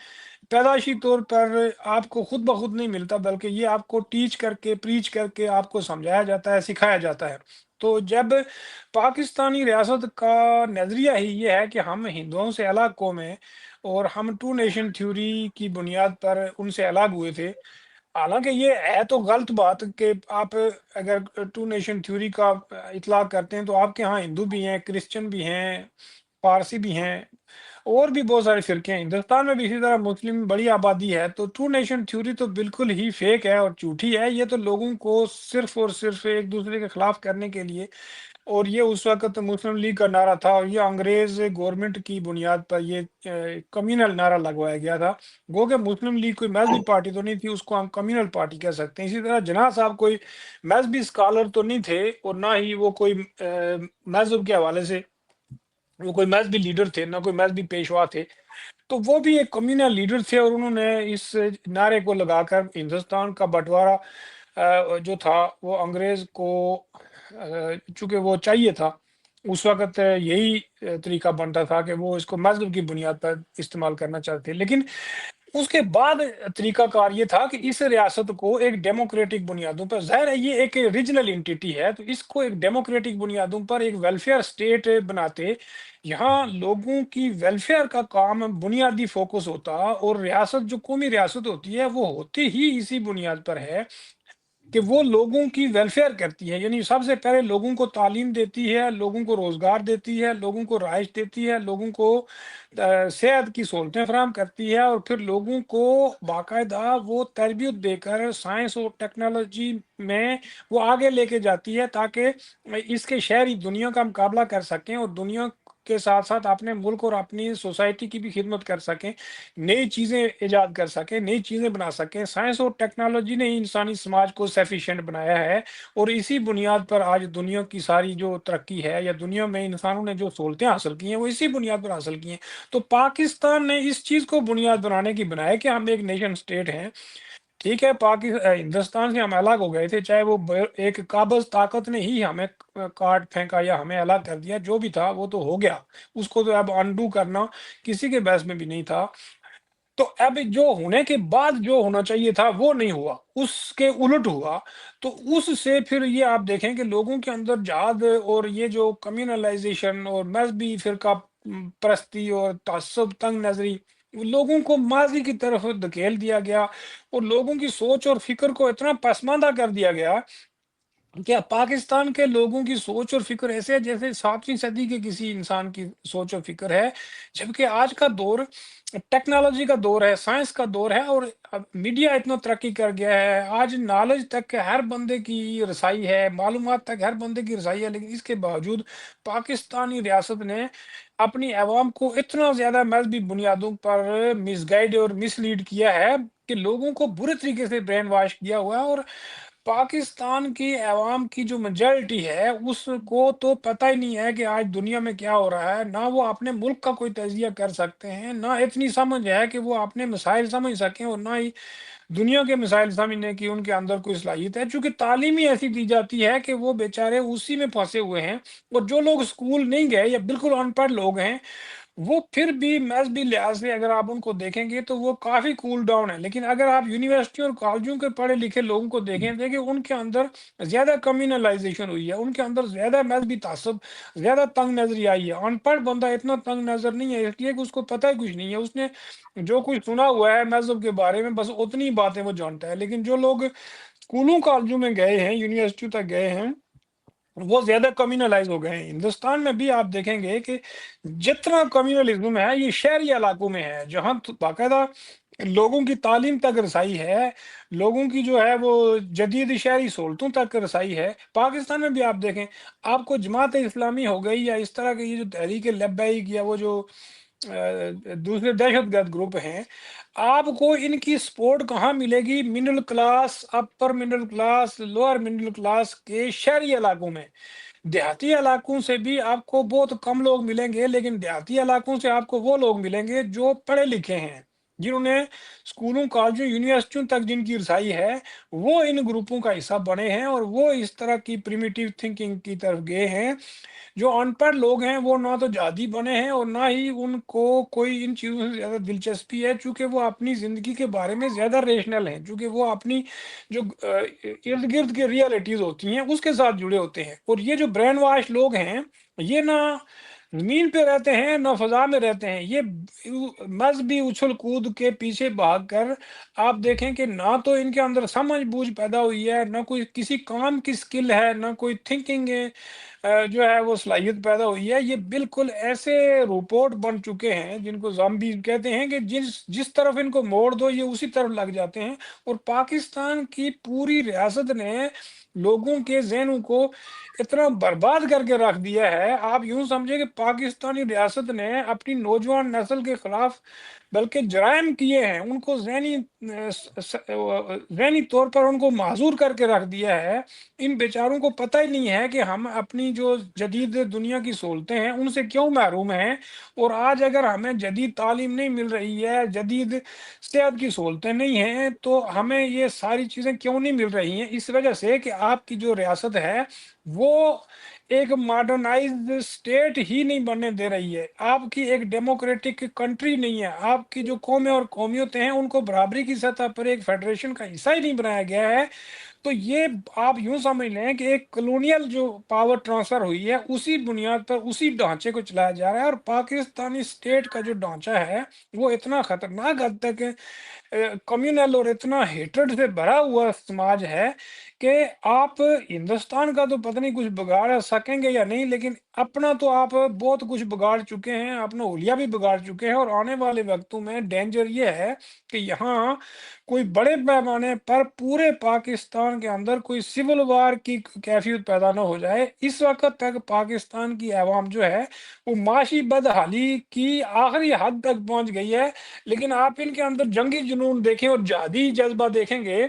پیدائشی طور پر آپ کو خود بخود نہیں ملتا، بلکہ یہ آپ کو ٹیچ کر کے، پریچ کر کے آپ کو سمجھایا جاتا ہے، سکھایا جاتا ہے۔ تو جب پاکستانی ریاست کا نظریہ ہی یہ ہے کہ ہم ہندوؤں سے الگ قوم ہیں، اور ہم ٹو نیشن تھیوری کی بنیاد پر ان سے الگ ہوئے تھے، حالانکہ یہ ہے تو غلط بات کہ آپ اگر ٹو نیشن تھیوری کا اطلاق کرتے ہیں، تو آپ کے ہاں ہندو بھی ہیں، کرسچن بھی ہیں، پارسی بھی ہیں، اور بھی بہت سارے فرقے ہیں۔ ہندوستان میں بھی اسی طرح مسلم بڑی آبادی ہے۔ تو ٹو نیشن تھیوری تو بالکل ہی فیک ہے اور جھوٹی ہے۔ یہ تو لوگوں کو صرف اور صرف ایک دوسرے کے خلاف کرنے کے لیے، اور یہ اس وقت مسلم لیگ کا نعرہ تھا، اور یہ انگریز گورنمنٹ کی بنیاد پر یہ کمیونل نعرہ لگوایا گیا تھا۔ گو کہ مسلم لیگ کوئی مذہبی پارٹی تو نہیں تھی، اس کو ہم کمیونل پارٹی کہہ سکتے ہیں۔ اسی طرح جناح صاحب کوئی مذہبی اسکالر تو نہیں تھے، اور نہ ہی وہ کوئی مذہب کے حوالے سے وہ کوئی مذہبی لیڈر تھے، نہ کوئی مذہبی پیشوا تھے۔ تو وہ بھی ایک کمیونل لیڈر تھے، اور انہوں نے اس نعرے کو لگا کر ہندوستان کا بٹوارا جو تھا وہ انگریز کو، چونکہ وہ چاہیے تھا اس وقت، یہی طریقہ بنتا تھا کہ وہ اس کو مذہب کی بنیاد پر استعمال کرنا چاہتے تھے۔ لیکن اس کے بعد طریقہ کار یہ تھا کہ اس ریاست کو ایک ڈیموکریٹک بنیادوں پر، ظاہر ہے یہ ایک ریجنل انٹیٹی ہے، تو اس کو ایک ڈیموکریٹک بنیادوں پر ایک ویلفیئر اسٹیٹ بناتے، یہاں لوگوں کی ویلفیئر کا کام بنیادی فوکس ہوتا، اور ریاست جو قومی ریاست ہوتی ہے وہ ہوتی ہی اسی بنیاد پر ہے کہ وہ لوگوں کی ویلفیئر کرتی ہے۔ یعنی سب سے پہلے لوگوں کو تعلیم دیتی ہے، لوگوں کو روزگار دیتی ہے، لوگوں کو رہائش دیتی ہے، لوگوں کو صحت کی سہولتیں فراہم کرتی ہے، اور پھر لوگوں کو باقاعدہ وہ تربیت دے کر سائنس اور ٹیکنالوجی میں وہ آگے لے کے جاتی ہے، تاکہ اس کے شہری دنیا کا مقابلہ کر سکیں، اور دنیا کے ساتھ ساتھ اپنے ملک اور اپنی سوسائٹی کی بھی خدمت کر سکیں، نئی چیزیں ایجاد کر سکیں، نئی چیزیں بنا سکیں۔ سائنس اور ٹیکنالوجی نے ہی انسانی سماج کو سیفیشینٹ بنایا ہے، اور اسی بنیاد پر آج دنیا کی ساری جو ترقی ہے، یا دنیا میں انسانوں نے جو سہولتیں حاصل کی ہیں، وہ اسی بنیاد پر حاصل کی ہیں۔ تو پاکستان نے اس چیز کو بنیاد بنانے کی بنایا کہ ہم ایک نیشن سٹیٹ ہیں۔ ٹھیک ہے، ہندوستان سے ہم الگ ہو گئے تھے، چاہے وہ ایک قابض طاقت نے ہی ہمیں کاٹ پھینکا یا ہمیں الگ کر دیا، جو بھی تھا وہ تو ہو گیا، اس کو تو اب انڈو کرنا کسی کے بحث میں بھی نہیں تھا۔ تو اب جو ہونے کے بعد جو ہونا چاہیے تھا وہ نہیں ہوا، اس کے الٹ ہوا۔ تو اس سے پھر یہ آپ دیکھیں کہ لوگوں کے اندر جہاد، اور یہ جو کمیونلائزیشن اور مذہبی فرقہ پرستی اور تعصب، تنگ نظری، لوگوں کو ماضی کی طرف دھکیل دیا گیا، اور لوگوں کی سوچ اور فکر کو اتنا پسماندہ کر دیا گیا کہ پاکستان کے لوگوں کی سوچ اور فکر ایسے ہے جیسے 7ویں صدی کے کسی انسان کی سوچ اور فکر ہے، جبکہ آج کا دور ٹیکنالوجی کا دور ہے، سائنس کا دور ہے، اور میڈیا اتنا ترقی کر گیا ہے، آج نالج تک ہر بندے کی رسائی ہے، معلومات تک ہر بندے کی رسائی ہے۔ لیکن اس کے باوجود پاکستانی ریاست نے اپنی عوام کو اتنا زیادہ مذہبی بنیادوں پر مس گائیڈ اور مس لیڈ کیا ہے کہ لوگوں کو برے طریقے سے برین واش کیا ہوا ہے، اور پاکستان کی عوام کی جو میجورٹی ہے اس کو تو پتہ ہی نہیں ہے کہ آج دنیا میں کیا ہو رہا ہے، نہ وہ اپنے ملک کا کوئی تجزیہ کر سکتے ہیں، نہ اتنی سمجھ ہے کہ وہ اپنے مسائل سمجھ سکیں، اور نہ ہی دنیا کے مسائل سمجھنے کی ان کے اندر کوئی صلاحیت ہے، چونکہ تعلیم ہی ایسی دی جاتی ہے کہ وہ بیچارے اسی میں پھنسے ہوئے ہیں۔ اور جو لوگ اسکول نہیں گئے یا بالکل ان پڑھ لوگ ہیں، وہ پھر بھی مذہبی لحاظ سے اگر آپ ان کو دیکھیں گے تو وہ کافی کول ڈاؤن ہے، لیکن اگر آپ یونیورسٹی اور کالجوں کے پڑھے لکھے لوگوں کو دیکھیں دیکھیں ان کے اندر زیادہ کمیونلائزیشن ہوئی ہے، ان کے اندر زیادہ مذہبی تعصب، زیادہ تنگ نظری آئی ہے۔ ان پڑھ بندہ اتنا تنگ نظر نہیں ہے، اس لیے کہ اس کو پتہ ہی کچھ نہیں ہے، اس نے جو کچھ سنا ہوا ہے مذہب کے بارے میں بس اتنی باتیں وہ جانتا ہے۔ لیکن جو لوگ اسکولوں کالجوں میں گئے ہیں، یونیورسٹی تک گئے ہیں، وہ زیادہ کمیونلائز ہو گئے ہیں۔ ہندوستان میں بھی آپ دیکھیں گے کہ جتنا کمیونلزم ہے یہ شہری علاقوں میں ہے، جہاں باقاعدہ لوگوں کی تعلیم تک رسائی ہے، لوگوں کی جو ہے وہ جدید شہری سہولتوں تک رسائی ہے۔ پاکستان میں بھی آپ دیکھیں، آپ کو جماعت اسلامی ہو گئی یا اس طرح کے یہ جو تحریک لبیک یا وہ جو دوسرے دہشت گرد گروپ ہیں، آپ کو ان کی سپورٹ کہاں ملے گی؟ Middle class, upper middle class, lower middle class کے شہری علاقوں میں۔ دیہاتی علاقوں سے بھی آپ کو بہت کم لوگ ملیں گے، لیکن دیہاتی علاقوں سے آپ کو وہ لوگ ملیں گے جو پڑھے لکھے ہیں، جنہوں نے اسکولوں کالجوں یونیورسٹیوں تک جن کی رسائی ہے، وہ ان گروپوں کا حصہ بنے ہیں اور وہ اس طرح کی پریمیٹیو تھنکنگ کی طرف گئے ہیں۔ جو ان پڑھ لوگ ہیں وہ نہ تو جہادی بنے ہیں اور نہ ہی ان کو کوئی ان چیزوں سے زیادہ دلچسپی ہے، چونکہ وہ اپنی زندگی کے بارے میں زیادہ ریشنل ہیں، چونکہ وہ اپنی جو ارد گرد کی ریالٹیز ہوتی ہیں اس کے ساتھ جڑے ہوتے ہیں۔ اور یہ جو برین واش لوگ ہیں، یہ نہ زمین پہ رہتے ہیں نہ فضا میں رہتے ہیں، یہ مذہبی اچھل کود کے پیچھے بھاگ کر آپ دیکھیں کہ نہ تو ان کے اندر سمجھ بوجھ پیدا ہوئی ہے، نہ کوئی کسی کام کی سکل ہے، نہ کوئی تھنکنگ جو ہے وہ صلاحیت پیدا ہوئی ہے۔ یہ بالکل ایسے روبوٹ بن چکے ہیں جن کو زامبی کہتے ہیں، کہ جس طرف ان کو موڑ دو یہ اسی طرف لگ جاتے ہیں۔ اور پاکستان کی پوری ریاست نے لوگوں کے ذہنوں کو اتنا برباد کر کے رکھ دیا ہے، آپ یوں سمجھے کہ پاکستانی ریاست نے اپنی نوجوان نسل کے خلاف بلکہ جرائم کیے ہیں، ان کو ذہنی طور پر ان کو معذور کر کے رکھ دیا ہے۔ ان بیچاروں کو پتہ ہی نہیں ہے کہ ہم اپنی جو جدید دنیا کی سہولتیں ہیں ان سے کیوں محروم ہیں، اور آج اگر ہمیں جدید تعلیم نہیں مل رہی ہے، جدید صحت کی سہولتیں نہیں ہیں، تو ہمیں یہ ساری چیزیں کیوں نہیں مل رہی ہیں؟ اس وجہ سے کہ آپ کی جو ریاست ہے وہ ایک ماڈرنائزڈ اسٹیٹ ہی نہیں بننے دے رہی ہے، آپ کی ایک ڈیموکریٹک کنٹری نہیں ہے، آپ کی جو قومیں اور قومیتیں ہیں ان کو برابری کی سطح پر ایک فیڈریشن کا حصہ ہی نہیں بنایا گیا ہے۔ تو یہ آپ یوں سمجھ لیں کہ ایک کلونیل جو پاور ٹرانسفر ہوئی ہے اسی بنیاد پر اسی ڈھانچے کو چلایا جا رہا ہے، اور پاکستانی اسٹیٹ کا جو ڈھانچہ ہے وہ اتنا خطرناک حد تک کمیونل اور اتنا ہیٹرڈ سے بھرا ہوا سماج ہے کہ آپ ہندوستان کا تو پتہ نہیں کچھ بگاڑ سکیں گے یا نہیں، لیکن اپنا تو آپ بہت کچھ بگاڑ چکے ہیں، اپنا حلیہ بھی بگاڑ چکے ہیں۔ اور آنے والے وقتوں میں ڈینجر یہ ہے کہ یہاں کوئی بڑے پیمانے پر پورے پاکستان کے اندر کوئی سول وار کی کیفیت پیدا نہ ہو جائے۔ اس وقت تک پاکستان کی عوام جو ہے وہ معاشی بدحالی کی آخری حد تک پہنچ گئی ہے، لیکن آپ ان کے اندر جنگی جنون دیکھیں اور جہادی جذبہ دیکھیں گے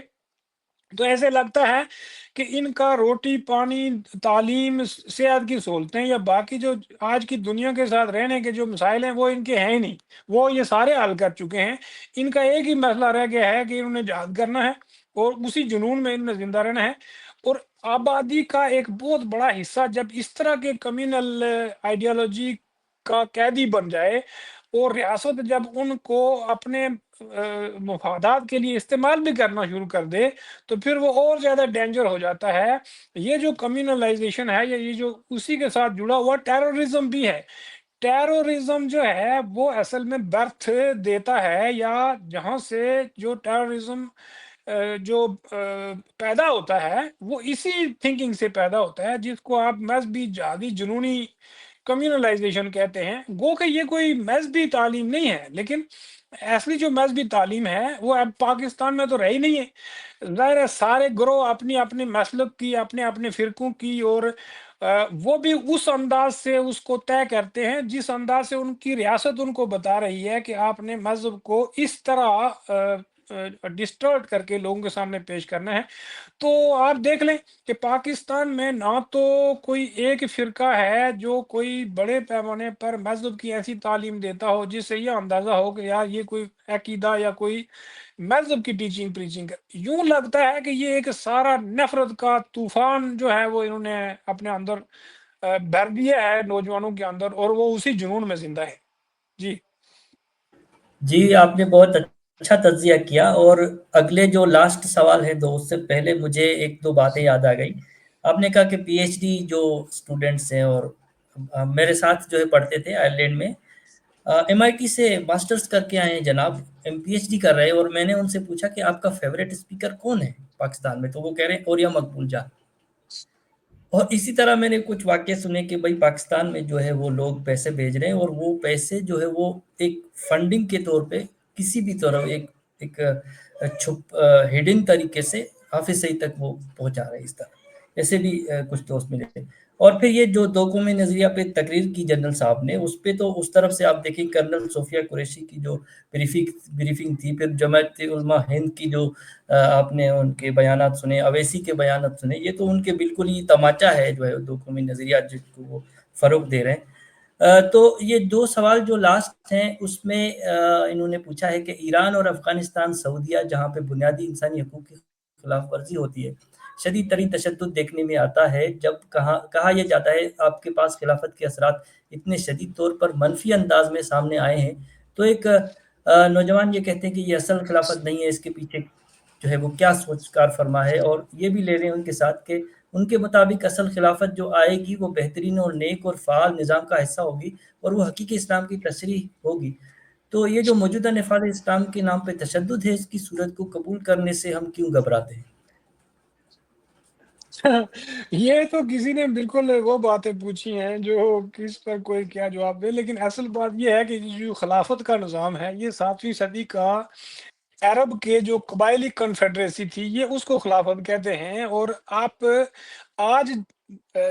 تو ایسے لگتا ہے کہ ان کا روٹی پانی، تعلیم، صحت کی سہولتیں یا باقی جو آج کی دنیا کے ساتھ رہنے کے جو مسائل ہیں وہ ان کے ہیں ہی نہیں، وہ یہ سارے حل کر چکے ہیں۔ ان کا ایک ہی مسئلہ رہ گیا ہے کہ انہوں نے جہاد کرنا ہے اور اسی جنون میں انہوں نے زندہ رہنا ہے۔ اور آبادی کا ایک بہت بڑا حصہ جب اس طرح کے کمیونل آئیڈیالوجی کا قیدی بن جائے اور ریاست جب ان کو اپنے مفادات کے لیے استعمال بھی کرنا شروع کر دے تو پھر وہ اور زیادہ ڈینجر ہو جاتا ہے۔ یہ جو کمیونلائزیشن ہے یا یہ جو اسی کے ساتھ جڑا ہوا ٹیررزم بھی ہے، ٹیررزم جو ہے وہ اصل میں برتھ دیتا ہے، یا جہاں سے جو ٹیررزم جو پیدا ہوتا ہے وہ اسی تھنکنگ سے پیدا ہوتا ہے جس کو آپ مذہبی جہادی جنونی کمیونلائزیشن کہتے ہیں۔ گو کہ یہ کوئی مذہبی تعلیم نہیں ہے، لیکن اصلی جو مذہبی تعلیم ہے وہ اب پاکستان میں تو رہی نہیں ہے۔ ظاہر ہے سارے گروہ اپنی اپنے مسلک کی، اپنے اپنے فرقوں کی، اور وہ بھی اس انداز سے اس کو طے کرتے ہیں جس انداز سے ان کی ریاست ان کو بتا رہی ہے کہ آپ نے مذہب کو اس طرح डिस्टॉर्ट करके लोगों के सामने पेश करना है। तो आप देख लें कि पाकिस्तान में ना तो कोई एक फ़िरका है जो कोई बड़े पैमाने पर मज़हब की ऐसी तालीम देता हो जिससे ये अंदाज़ा हो कि यार ये कोई अकीदा या कोई मज़हब की टीचिंग प्रीचिंग है। यूँ लगता है कि ये एक सारा नफ़रत का तूफ़ान जो है वो इन्होंने अपने अंदर भर दिया है नौजवानों के अंदर, और वो उसी जुनून में ज़िंदा है। जी। जी, आपने बहुत अच्छा तज़िया किया और अगले जो लास्ट सवाल है 2 उससे पहले मुझे 1-2 बातें याद आ गई। आपने कहा कि पीएचडी जो स्टूडेंट्स हैं और मेरे साथ जो है पढ़ते थे आयरलैंड में एमआईटी से मास्टर्स करके आए हैं जनाब, पीएचडी कर रहे हैं और मैंने उनसे पूछा कि आपका फ़ेवरेट स्पीकर कौन है पाकिस्तान में? तो वो कह रहे हैं ओरिया मकबूल जान। और इसी तरह मैंने कुछ वाक़ये सुने कि भई पाकिस्तान में जो है वो लोग पैसे भेज रहे हैं और वो पैसे जो है वो एक फंडिंग के तौर पे किसी भी तरह एक एक हिडन तरीके से हाफ़िज़ सईद तक वो पहुँचा रहे हैं इस तरह। ऐसे भी कुछ दोस्त मिले थे। और फिर ये जो 2 कौमी नज़रिया पे तकरीर की जनरल साहब ने, उसपे तो उस तरफ से आप देखिए कर्नल सोफिया कुरैशी की जो ब्रीफिंग थी, फिर जमात उलमा हिंद की जो आपने उनके बयानात सुने, अवैसी के बयानात सुने, ये तो उनके बिल्कुल ही तमाचा है जो है दो कौमी नज़रिया जिसको वो फ़रोग़ दे रहे हैं। तो ये 2 सवाल जो लास्ट हैं उसमें इन्होंने पूछा है कि ईरान और अफ़गानिस्तान, सऊदीया जहाँ पे बुनियादी इंसानी हकूक़ की खिलाफ़ वर्ज़ी होती है, शदीद तरीन तशद्दुद देखने में आता है जब कहा यह जाता है आपके पास खिलाफ़त के असरात इतने शदीद तौर पर मनफ़ी अंदाज़ में सामने आए हैं, तो एक नौजवान ये कहते हैं कि ये असल खिलाफ़त नहीं है, इसके पीछे जो है वो क्या सोच कार फ़रमा है और ये भी ले रहे हैं उनके साथ कि उनके मुताबिक असल खिलाफ़त जो आएगी वो बेहतरीन और नेक और फ़ाल निज़ाम का हिस्सा होगी और वो हकीकी इस्लाम की तशरीह होगी। तो ये जो मौजूदा नफ़ाज़ इस्लाम के नाम पे तशद्दुद है, इसकी सूरत को कबूल करने से हम क्यों घबराते हैं? ये तो किसी ने बिल्कुल वो बातें पूछी हैं जो किस पर कोई क्या जवाब दे, लेकिन असल बात ये है कि जो खिलाफत का निज़ाम है ये 7वीं सदी का अरब के जो कबायली कन्फेडरेसी थी ये उसको खिलाफत कहते हैं। और आप आज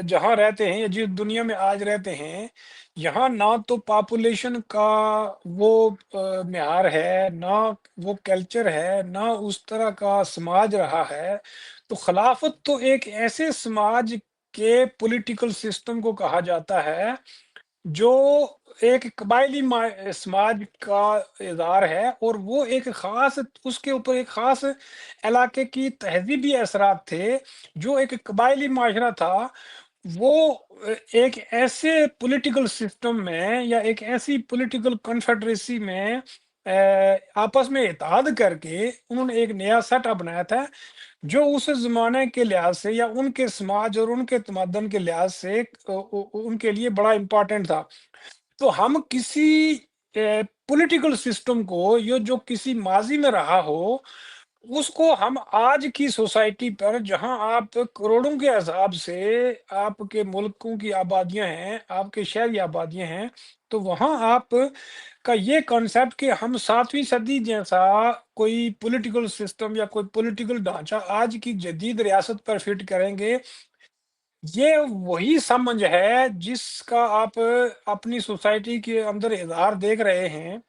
जहाँ रहते हैं या जिस दुनिया में आज रहते हैं, यहाँ ना तो पॉपुलेशन का वो म्यार है, ना वो कल्चर है, ना उस तरह का समाज रहा है। तो खिलाफत तो एक ऐसे समाज के पॉलिटिकल सिस्टम को कहा जाता है जो एक कबायली समाज का इज़हार है, और वो एक ख़ास उसके ऊपर एक ख़ास इलाके की तहज़ीबी असरात थे। जो एक कबायली माशरा था, वो एक ऐसे पॉलिटिकल सिस्टम में या एक ऐसी पॉलिटिकल कन्फेडरेसी में आपस में इत्तेहाद करके उन्होंने एक नया सेटअप बनाया था, जो उस ज़माने के लिहाज से या उनके समाज और उनके तमद्दन के लिहाज से उनके लिए बड़ा इम्पोर्टेंट था। तो हम किसी पॉलिटिकल सिस्टम को यो जो किसी माजी में रहा हो, उसको हम आज की सोसाइटी पर, जहां आप करोड़ों के हिसाब से आपके मुल्कों की आबादियां हैं, आपके शहरी आबादियां हैं, तो वहां आप का ये कॉन्सेप्ट कि हम 7वीं सदी जैसा कोई पॉलिटिकल सिस्टम या कोई पॉलिटिकल ढांचा आज की जदीद रियासत पर फिट करेंगे, ये वही समझ है जिसका आप अपनी सोसाइटी के अंदर इज़हार देख रहे हैं,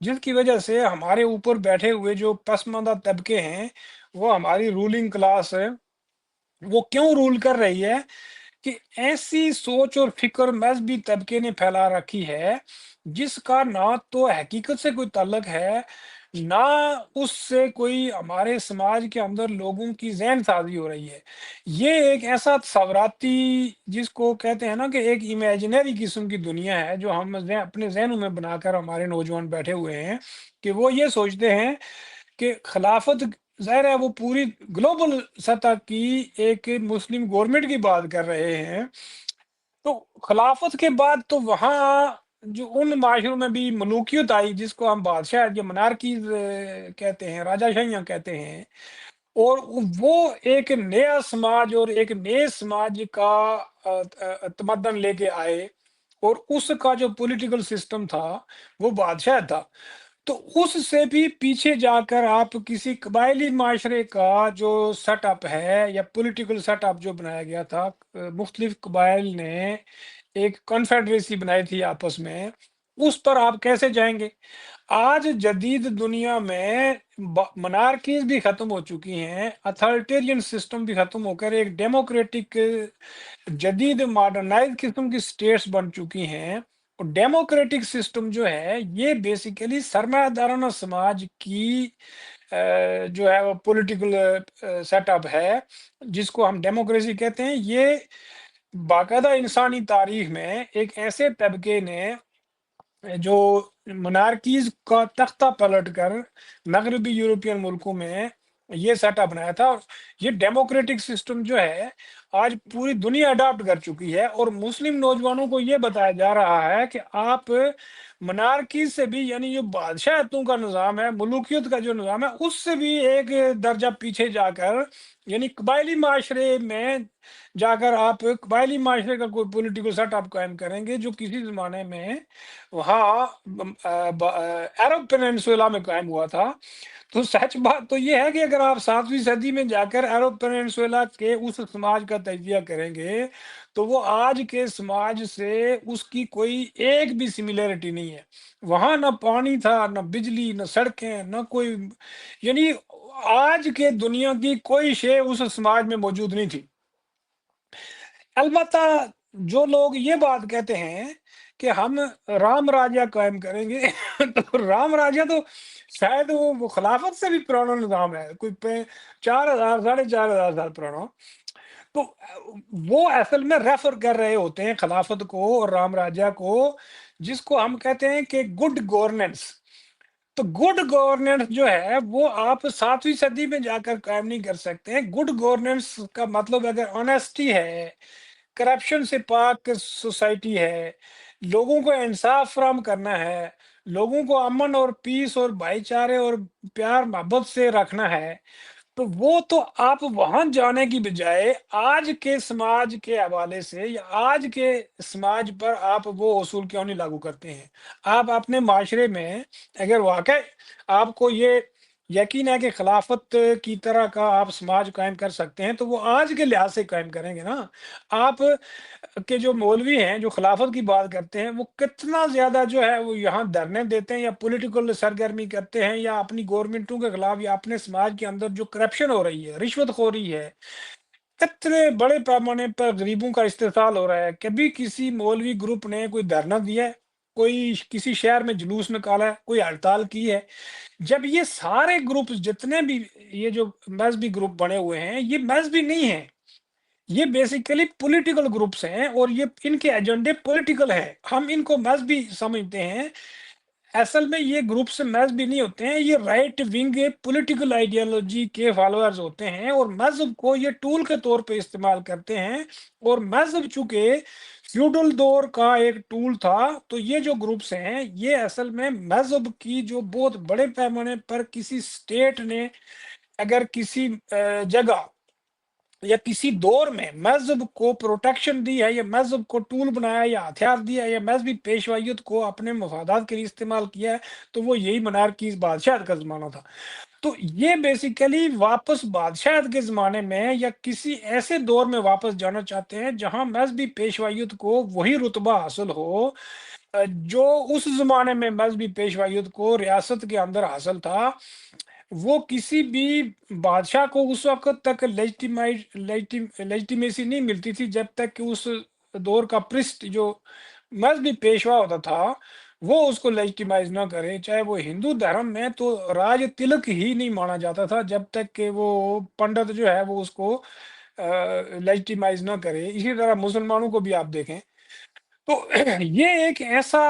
जिसकी वजह से हमारे ऊपर बैठे हुए जो पसमानदा तबके हैं, वो हमारी रूलिंग क्लास है, वो क्यों रूल कर रही है कि ऐसी सोच और फ़िक्र मज़हबी तबके ने फैला रखी है, जिसका ना तो हकीकत से कोई ताल्लुक है, ना उससे कोई हमारे समाज के अंदर लोगों की ज़हन-साज़ी हो रही है। ये एक ऐसा तसव्वुराती, जिसको कहते हैं ना कि एक इमेजिनरी किस्म की दुनिया है, जो हम अपने ज़हनों में बनाकर हमारे नौजवान बैठे हुए हैं, कि वो ये सोचते हैं कि खिलाफत, ज़ाहिर है वो पूरी ग्लोबल सतह की एक मुस्लिम गवर्नमेंट की बात कर रहे हैं। तो खिलाफत के बाद तो वहाँ जो उन माशरों में भी मलूकियत आई, जिसको हम बादशाह या मोनार्कीज़ कहते हैं, राजाशाहियाँ कहते हैं। और वो एक नया समाज और एक नए समाज का तमद्दन लेके आए, और उसका जो पॉलिटिकल सिस्टम था, वो बादशाह था। तो उससे भी पीछे जाकर आप किसी कबायली माशरे का जो सेटअप है या पॉलिटिकल सेटअप जो बनाया गया था, मुख्तलिफ कबाइल ने एक कॉन्फेडरेसी बनाई थी आपस में, उस पर आप कैसे जाएंगे? آج جدید دنیا میں منارکیز بھی ختم ہو چکی ہیں، اتھارٹیرین سسٹم بھی ختم ہو کر ایک ڈیموکریٹک جدید ماڈرنائز قسم کی سٹیٹس بن چکی ہیں۔ اور ڈیموکریٹک سسٹم جو ہے یہ بیسیکلی سرمایہ دارانہ سماج کی جو ہے وہ پولیٹیکل سیٹ اپ ہے، جس کو ہم ڈیموکریسی کہتے ہیں۔ یہ باقاعدہ انسانی تاریخ میں ایک ایسے طبقے نے جو منارکیز کا تختہ پلٹ کر مغربی یورپین ملکوں میں یہ سیٹ اپ بنایا تھا، اور یہ ڈیموکریٹک سسٹم جو ہے آج پوری دنیا اڈاپٹ کر چکی ہے، اور مسلم نوجوانوں کو یہ بتایا جا رہا ہے کہ آپ منارکیز سے بھی، یعنی جو بادشاہتوں کا نظام ہے، ملوکیت کا جو نظام ہے، اس سے بھی ایک درجہ پیچھے جا کر، یعنی قبائلی معاشرے میں جا کر آپ قبائلی معاشرے کا کوئی پولیٹیکل سیٹ اپ قائم کریں گے جو کسی زمانے میں وہاں عرب پیننسولا میں قائم ہوا تھا۔ تو سچ بات تو یہ ہے کہ اگر آپ 7ویں صدی میں جا کر عرب پیننسولا کے اس سماج کا تجزیہ کریں گے تو وہ آج کے سماج سے اس کی کوئی ایک بھی سملیرٹی نہیں ہے۔ وہاں نہ پانی تھا، نہ بجلی، نہ سڑکیں، نہ کوئی، یعنی آج کے دنیا کی کوئی شے اس سماج میں موجود نہیں تھی۔ البتہ جو لوگ یہ بات کہتے ہیں کہ ہم رام راجہ قائم کریں گے تو رام راجہ تو شاید وہ خلافت سے بھی پرانا نظام ہے، کوئی 4000 4500 سال پرانا۔ تو وہ اصل میں ریفر کر رہے ہوتے ہیں خلافت کو اور رام راجہ کو، جس کو ہم کہتے ہیں کہ گڈ گورننس۔ تو گڈ گورننس جو ہے وہ آپ 7ویں صدی میں جا کر قائم نہیں کر سکتے ہیں۔ گڈ گورننس کا مطلب اگر آنیسٹی ہے، کرپشن سے پاک سوسائٹی ہے، لوگوں کو انصاف فراہم کرنا ہے، لوگوں کو امن اور پیس اور بھائی چارے اور پیار محبت سے رکھنا ہے، تو وہ تو آپ وہاں جانے کی بجائے آج کے سماج کے حوالے سے یا آج کے سماج پر آپ وہ اصول کیوں نہیں لاگو کرتے ہیں؟ آپ اپنے معاشرے میں اگر واقع آپ کو یہ یقین ہے کہ خلافت کی طرح کا آپ سماج قائم کر سکتے ہیں، تو وہ آج کے لحاظ سے قائم کریں گے نا۔ آپ کے جو مولوی ہیں جو خلافت کی بات کرتے ہیں، وہ کتنا زیادہ جو ہے وہ یہاں دھرنے دیتے ہیں یا پولیٹیکل سرگرمی کرتے ہیں یا اپنی گورنمنٹوں کے خلاف یا اپنے سماج کے اندر جو کرپشن ہو رہی ہے، رشوت خوری ہے، اتنے بڑے پیمانے پر غریبوں کا استحصال ہو رہا ہے، کبھی کسی مولوی گروپ نے کوئی دھرنا دیا ہے، کوئی کسی شہر میں جلوس نکالا ہے، کوئی ہڑتال کی ہے؟ جب یہ سارے گروپ جتنے بھی یہ جو مذہبی گروپ بنے ہوئے ہیں، یہ مذہبی نہیں ہیں، یہ بیسیکلی پولیٹیکل گروپس ہیں، اور یہ ان کے ایجنڈے پولیٹیکل ہیں۔ ہم ان کو مذہبی سمجھتے ہیں، اصل میں یہ گروپس مذہبی نہیں ہوتے ہیں، یہ رائٹ ونگ پولیٹیکل آئیڈیالوجی کے فالوورز ہوتے ہیں، اور مذہب کو یہ ٹول کے طور پہ استعمال کرتے ہیں۔ اور مذہب چونکہ فیوڈل دور کا ایک ٹول تھا، تو یہ جو گروپس ہیں یہ اصل میں مذہب کی جو بہت بڑے پیمانے پر کسی سٹیٹ نے اگر کسی جگہ یا کسی دور میں مذہب کو پروٹیکشن دی ہے، یا مذہب کو ٹول بنایا یا ہتھیار دیا ہے، یا مذہبی پیشوائیت کو اپنے مفادات کے لیے استعمال کیا ہے، تو وہ یہی منارکیز بادشاہت کا زمانہ تھا۔ تو یہ بیسیکلی واپس بادشاہت کے زمانے میں یا کسی ایسے دور میں واپس جانا چاہتے ہیں جہاں مذہبی پیشوائیت کو وہی رتبہ حاصل ہو جو اس زمانے میں مذہبی پیشوائیت کو ریاست کے اندر حاصل تھا۔ وہ کسی بھی بادشاہ کو اس وقت تک لیجٹیمیسی نہیں ملتی تھی جب تک کہ اس دور کا پرسٹ جو مذہبی پیشوا ہوتا تھا وہ اس کو لیجٹیمائز نہ کرے۔ چاہے وہ ہندو دھرم میں تو راج تلک ہی نہیں مانا جاتا تھا جب تک کہ وہ پنڈت جو ہے وہ اس کو لیجٹیمائز نہ کرے۔ اسی طرح مسلمانوں کو بھی آپ دیکھیں تو یہ ایک ایسا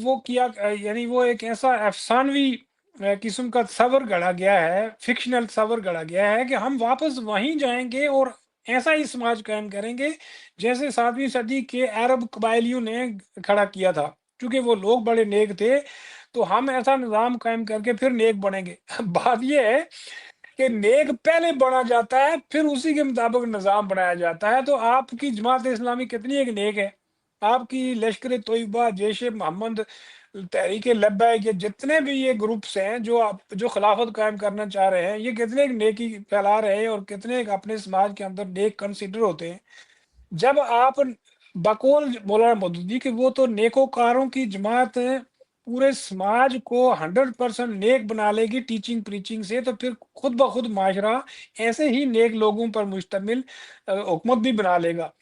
وہ کیا، یعنی وہ ایک ایسا افسانوی قسم کا تصور گڑھا گیا ہے، فکشنل تصور گڑھا گیا ہے کہ ہم واپس وہیں جائیں گے اور ایسا ہی سماج قائم کریں گے جیسے 7ویں صدی کے عرب قبائلیوں نے کھڑا کیا تھا۔ کیونکہ وہ لوگ بڑے نیک تھے تو ہم ایسا نظام قائم کر کے پھر نیک بنیں گے۔ بات یہ ہے کہ نیک پہلے بنا جاتا ہے پھر اسی کے مطابق نظام بنایا جاتا ہے۔ تو آپ کی جماعت اسلامی کتنی ایک نیک ہے، آپ کی لشکر طیبہ، جیش محمد، تحریک لبیک، یہ جتنے بھی یہ گروپس ہیں جو خلافت قائم کرنا چاہ رہے ہیں، یہ کتنے ایک نیکی پھیلا رہے ہیں اور کتنے ایک اپنے سماج کے اندر نیک کنسیڈر ہوتے ہیں۔ جب آپ بقول مولانا مودودی کہ وہ تو نیکوکاروں کی جماعت पूरे समाज को 100% नेक बना लेगी टीचिंग प्रीचिंग से, तो फिर खुद ब खुद माशरा ऐसे ही नेक लोगों पर मुश्तमिल हुकूमत भी बना लेगा।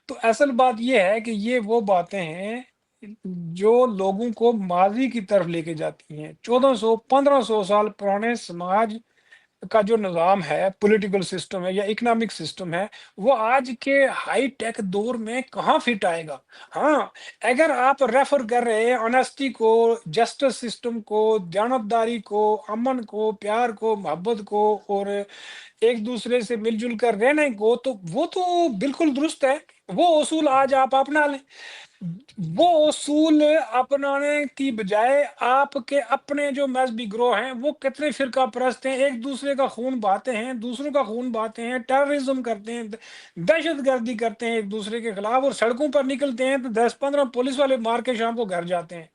तो असल बात ये है कि ये वो बातें हैं जो लोगों को माजी की तरफ लेके जाती हैं। 1400-1500 साल पुराने समाज का जो निज़ाम है, पॉलिटिकल सिस्टम है या इकोनॉमिक सिस्टम है, वो आज के हाई टेक दौर में कहाँ फिट आएगा? हाँ, अगर आप रेफ़र कर रहे हैं ऑनेस्टी को, जस्टिस सिस्टम को, दयानतदारी को, अमन को, प्यार को, मोहब्बत को और एक दूसरे से मिलजुल कर रहने को, तो वो तो बिल्कुल दुरुस्त है। वो उसूल आज आप अपना लें। वो उसूल अपनाने की बजाय आपके अपने जो मज़हबी गिरोह हैं, वो कितने फ़िरका परस्त हैं, एक दूसरे का खून बहाते हैं, दूसरों का खून बहाते हैं, टेररिज़्म करते हैं, दहशतगर्दी करते हैं एक दूसरे के खिलाफ और सड़कों पर निकलते हैं तो 10-15 पुलिस वाले मार के शाम को घर जाते हैं।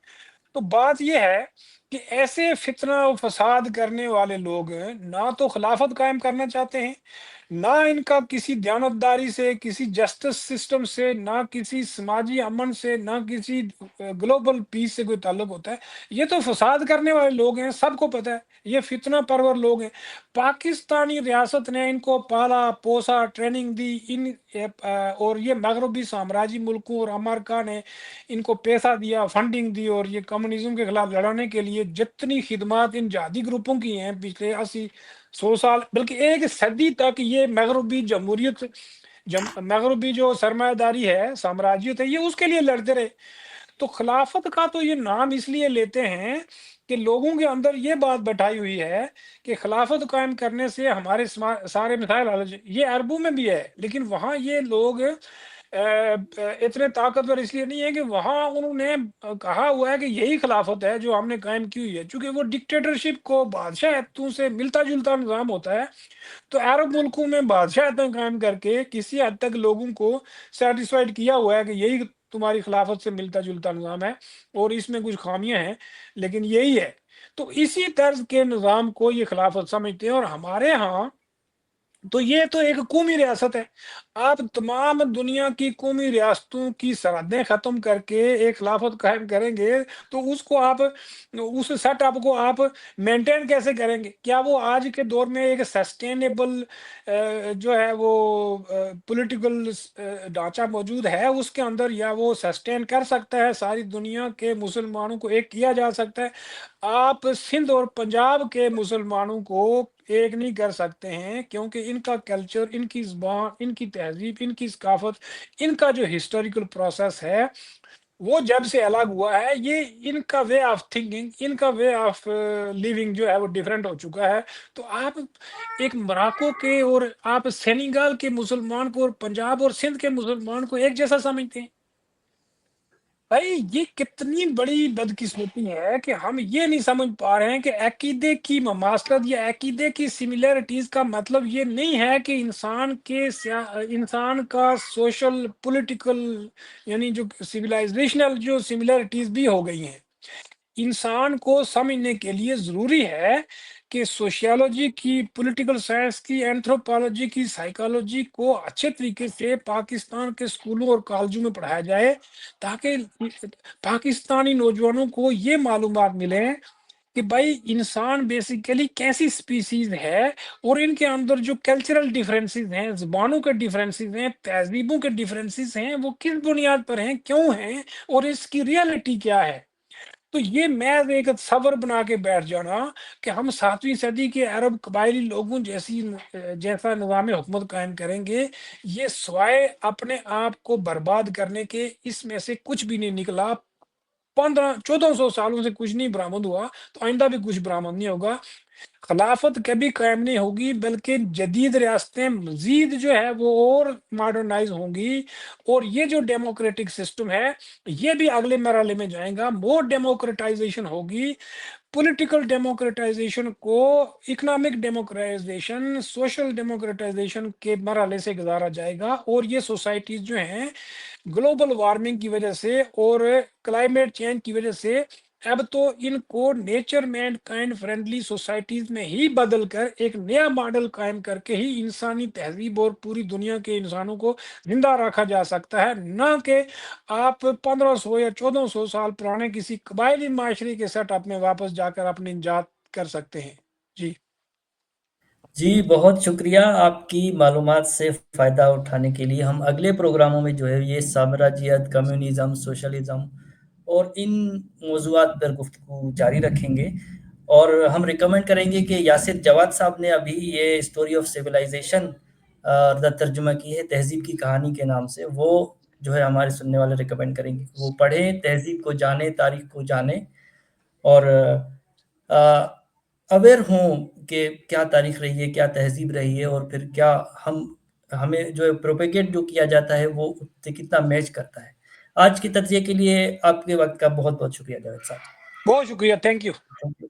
तो बात ये है कि ऐसे फितना और फसाद करने वाले लोग ना तो खिलाफत कायम करना चाहते हैं, ना इनका किसी दयानतदारी से, किसी जस्टिस सिस्टम से, ना किसी समाजी अमन से, ना किसी ग्लोबल पीस से कोई ताल्लुक होता है। ये तो फसाद करने वाले लोग हैं, सबको पता है। ये फितना परवर लोग हैं। पाकिस्तानी रियासत ने इनको पाला, पोसा, ट्रेनिंग दी और ये मगरबी साम्राज्य मुल्कों और अमेरिका ने इनको पैसा दिया, फंडिंग दी और ये कम्युनिज्म के खिलाफ लड़ने के लिए जितनी खिदमत इन जिहादी ग्रुपों की हैं पिछले 80-100 साल बल्कि एक सदी तक ये मगरबी जमहूरियत मगरबी जो सरमायादारी है, साम्राज्यत है, ये उसके लिए लड़ते रहे। तो खिलाफत का तो ये नाम इसलिए लेते हैं कि लोगों के अंदर ये बात बैठाई हुई है कि खिलाफत कायम करने से हमारे सारे मसाइल हल हो ये अरबों में भी है, लेकिन वहाँ ये लोग इतने ताकतवर इसलिए नहीं है कि वहाँ उन्होंने कहा हुआ है कि यही खिलाफत है जो हमने कायम की हुई है। चूँकि वो डिक्टेटरशिप को बादशाहतों से मिलता-जुलता निज़ाम होता है, तो अरब मुल्कों में बादशाहतें कायम करके किसी हद तक लोगों को सैटिस्फाइड किया हुआ है कि यही तुम्हारी खिलाफत से मिलता-जुलता निज़ाम है और इसमें कुछ खामियाँ हैं, लेकिन यही है। तो इसी तर्ज के निज़ाम को ये खिलाफत समझते हैं और हमारे यहाँ तो ये तो एक कौमी रियासत है। आप तमाम दुनिया की कौमी रियासतों की सरहदें ख़त्म करके एक खिलाफत कायम करेंगे, तो उसको आप उस सेटअप को आप मेंटेन कैसे करेंगे? क्या वो आज के दौर में एक सस्टेनेबल जो है वो पॉलिटिकल ढाँचा मौजूद है उसके अंदर या वो सस्टेन कर सकता है? सारी दुनिया के मुसलमानों को एक किया जा सकता है? आप सिंध और पंजाब के मुसलमानों को एक नहीं कर सकते हैं क्योंकि इनका कल्चर, इनकी ज़ुबान, इनकी तहज़ीब, इनकी सकाफ़त, इनका जो हिस्टोरिकल प्रोसेस है, वो जब से अलग हुआ है, ये इनका वे ऑफ थिंकिंग, इनका वे ऑफ लिविंग जो है वो डिफरेंट हो चुका है। तो आप एक मोरक्को के और आप सेनेगल के मुसलमान को और पंजाब और सिंध के मुसलमान को एक जैसा समझते हैं। भाई ये कितनी बड़ी बदकिस्मती है कि हम ये नहीं समझ पा रहे हैं कि अकीदे की ममासलत या अकीदे की सिमिलैरिटीज का मतलब ये नहीं है कि इंसान का सोशल पॉलिटिकल यानी जो सिविलाइजेशनल जो सिमिलैरिटीज भी हो गई हैं। इंसान को समझने के लिए ज़रूरी है कि सोशियोलॉजी की, पॉलिटिकल साइंस की, एंथ्रोपोलॉजी की, साइकोलॉजी को अच्छे तरीके से पाकिस्तान के स्कूलों और कॉलेजों में पढ़ाया जाए, ताकि पाकिस्तानी नौजवानों को ये मालूमात मिलें कि भाई इंसान बेसिकली कैसी स्पीसीज़ है और इनके अंदर जो कल्चरल डिफरेंसेस हैं, ज़ुबानों के डिफरेंसेस हैं, तहज़ीबों के डिफरेंसेस हैं, वो किस बुनियाद पर हैं, क्यों हैं और इसकी रियलिटी क्या है? तो ये महज़ एक तसव्वुर बना के बैठ जाना कि हम 7वीं सदी के अरब कबाइली लोगों जैसा निज़ाम हुकूमत कायम करेंगे, ये सिवाय अपने आप को बर्बाद करने के इसमें से कुछ भी नहीं निकला। 1500-1400 सालों से कुछ नहीं बरामद हुआ, तो आइंदा भी कुछ बरामद नहीं होगा। खिलाफत कभी कायम नहीं होगी बल्कि जदीद रियासतें मज़ीद जो है वो और मॉडर्नाइज़ होंगी और ये जो डेमोक्रेटिक सिस्टम है, ये भी अगले मरहले में जाएगा, मोर डेमोक्रेटाइज़ेशन होगी। पॉलिटिकल डेमोक्रेटाइज़ेशन को इकोनॉमिक डेमोक्राटाइज़ेशन, सोशल डेमोक्रेटाइज़ेशन के मरहले से गुज़ारा जाएगा और ये सोसाइटीज़ जो हैं, ग्लोबल वार्मिंग की वजह से और क्लाइमेट चेंज की वजह से अब तो इनको नेचर में एंड काइंड फ्रेंडली सोसाइटीज में ही बदल कर एक नया मॉडल कायम करके ही इंसानी तहजीब और पूरी दुनिया के इंसानों को जिंदा रखा जा सकता है, न कि आप 1500 या 1400 साल पुराने किसी कबायली माशरे के सेटअप में वापस जाकर अपनी निजात कर सकते हैं। जी जी, बहुत शुक्रिया आपकी मालूमात से फ़ायदा उठाने के लिए। हम अगले प्रोग्रामों में जो है ये साम्राज्यवाद, कम्युनिज़्म, सोशलिज़्म और इन मौज़ूआत पर गुफ्तगू जारी रखेंगे और हम रिकमेंड करेंगे कि यासिर जवाद साहब ने अभी ये स्टोरी ऑफ सिविलाइज़ेशन तर्जुमा की है तहज़ीब की कहानी के नाम से। वो जो है हमारे सुनने वाले रिकमेंड करेंगे। वो पढ़ें, तहज़ीब को जानें, तारीख़ को जानें और अवेयर हों कि क्या तारीख रही है, क्या तहज़ीब रही है और फिर क्या हम हमें जो है प्रोपेगेट जो किया जाता है वो उससे कितना मैच करता है। आज के तज्ज़िये के लिए आपके वक़्त का बहुत-बहुत शुक्रिया जावेद साहब। बहुत शुक्रिया, थैंक यू। Thank you.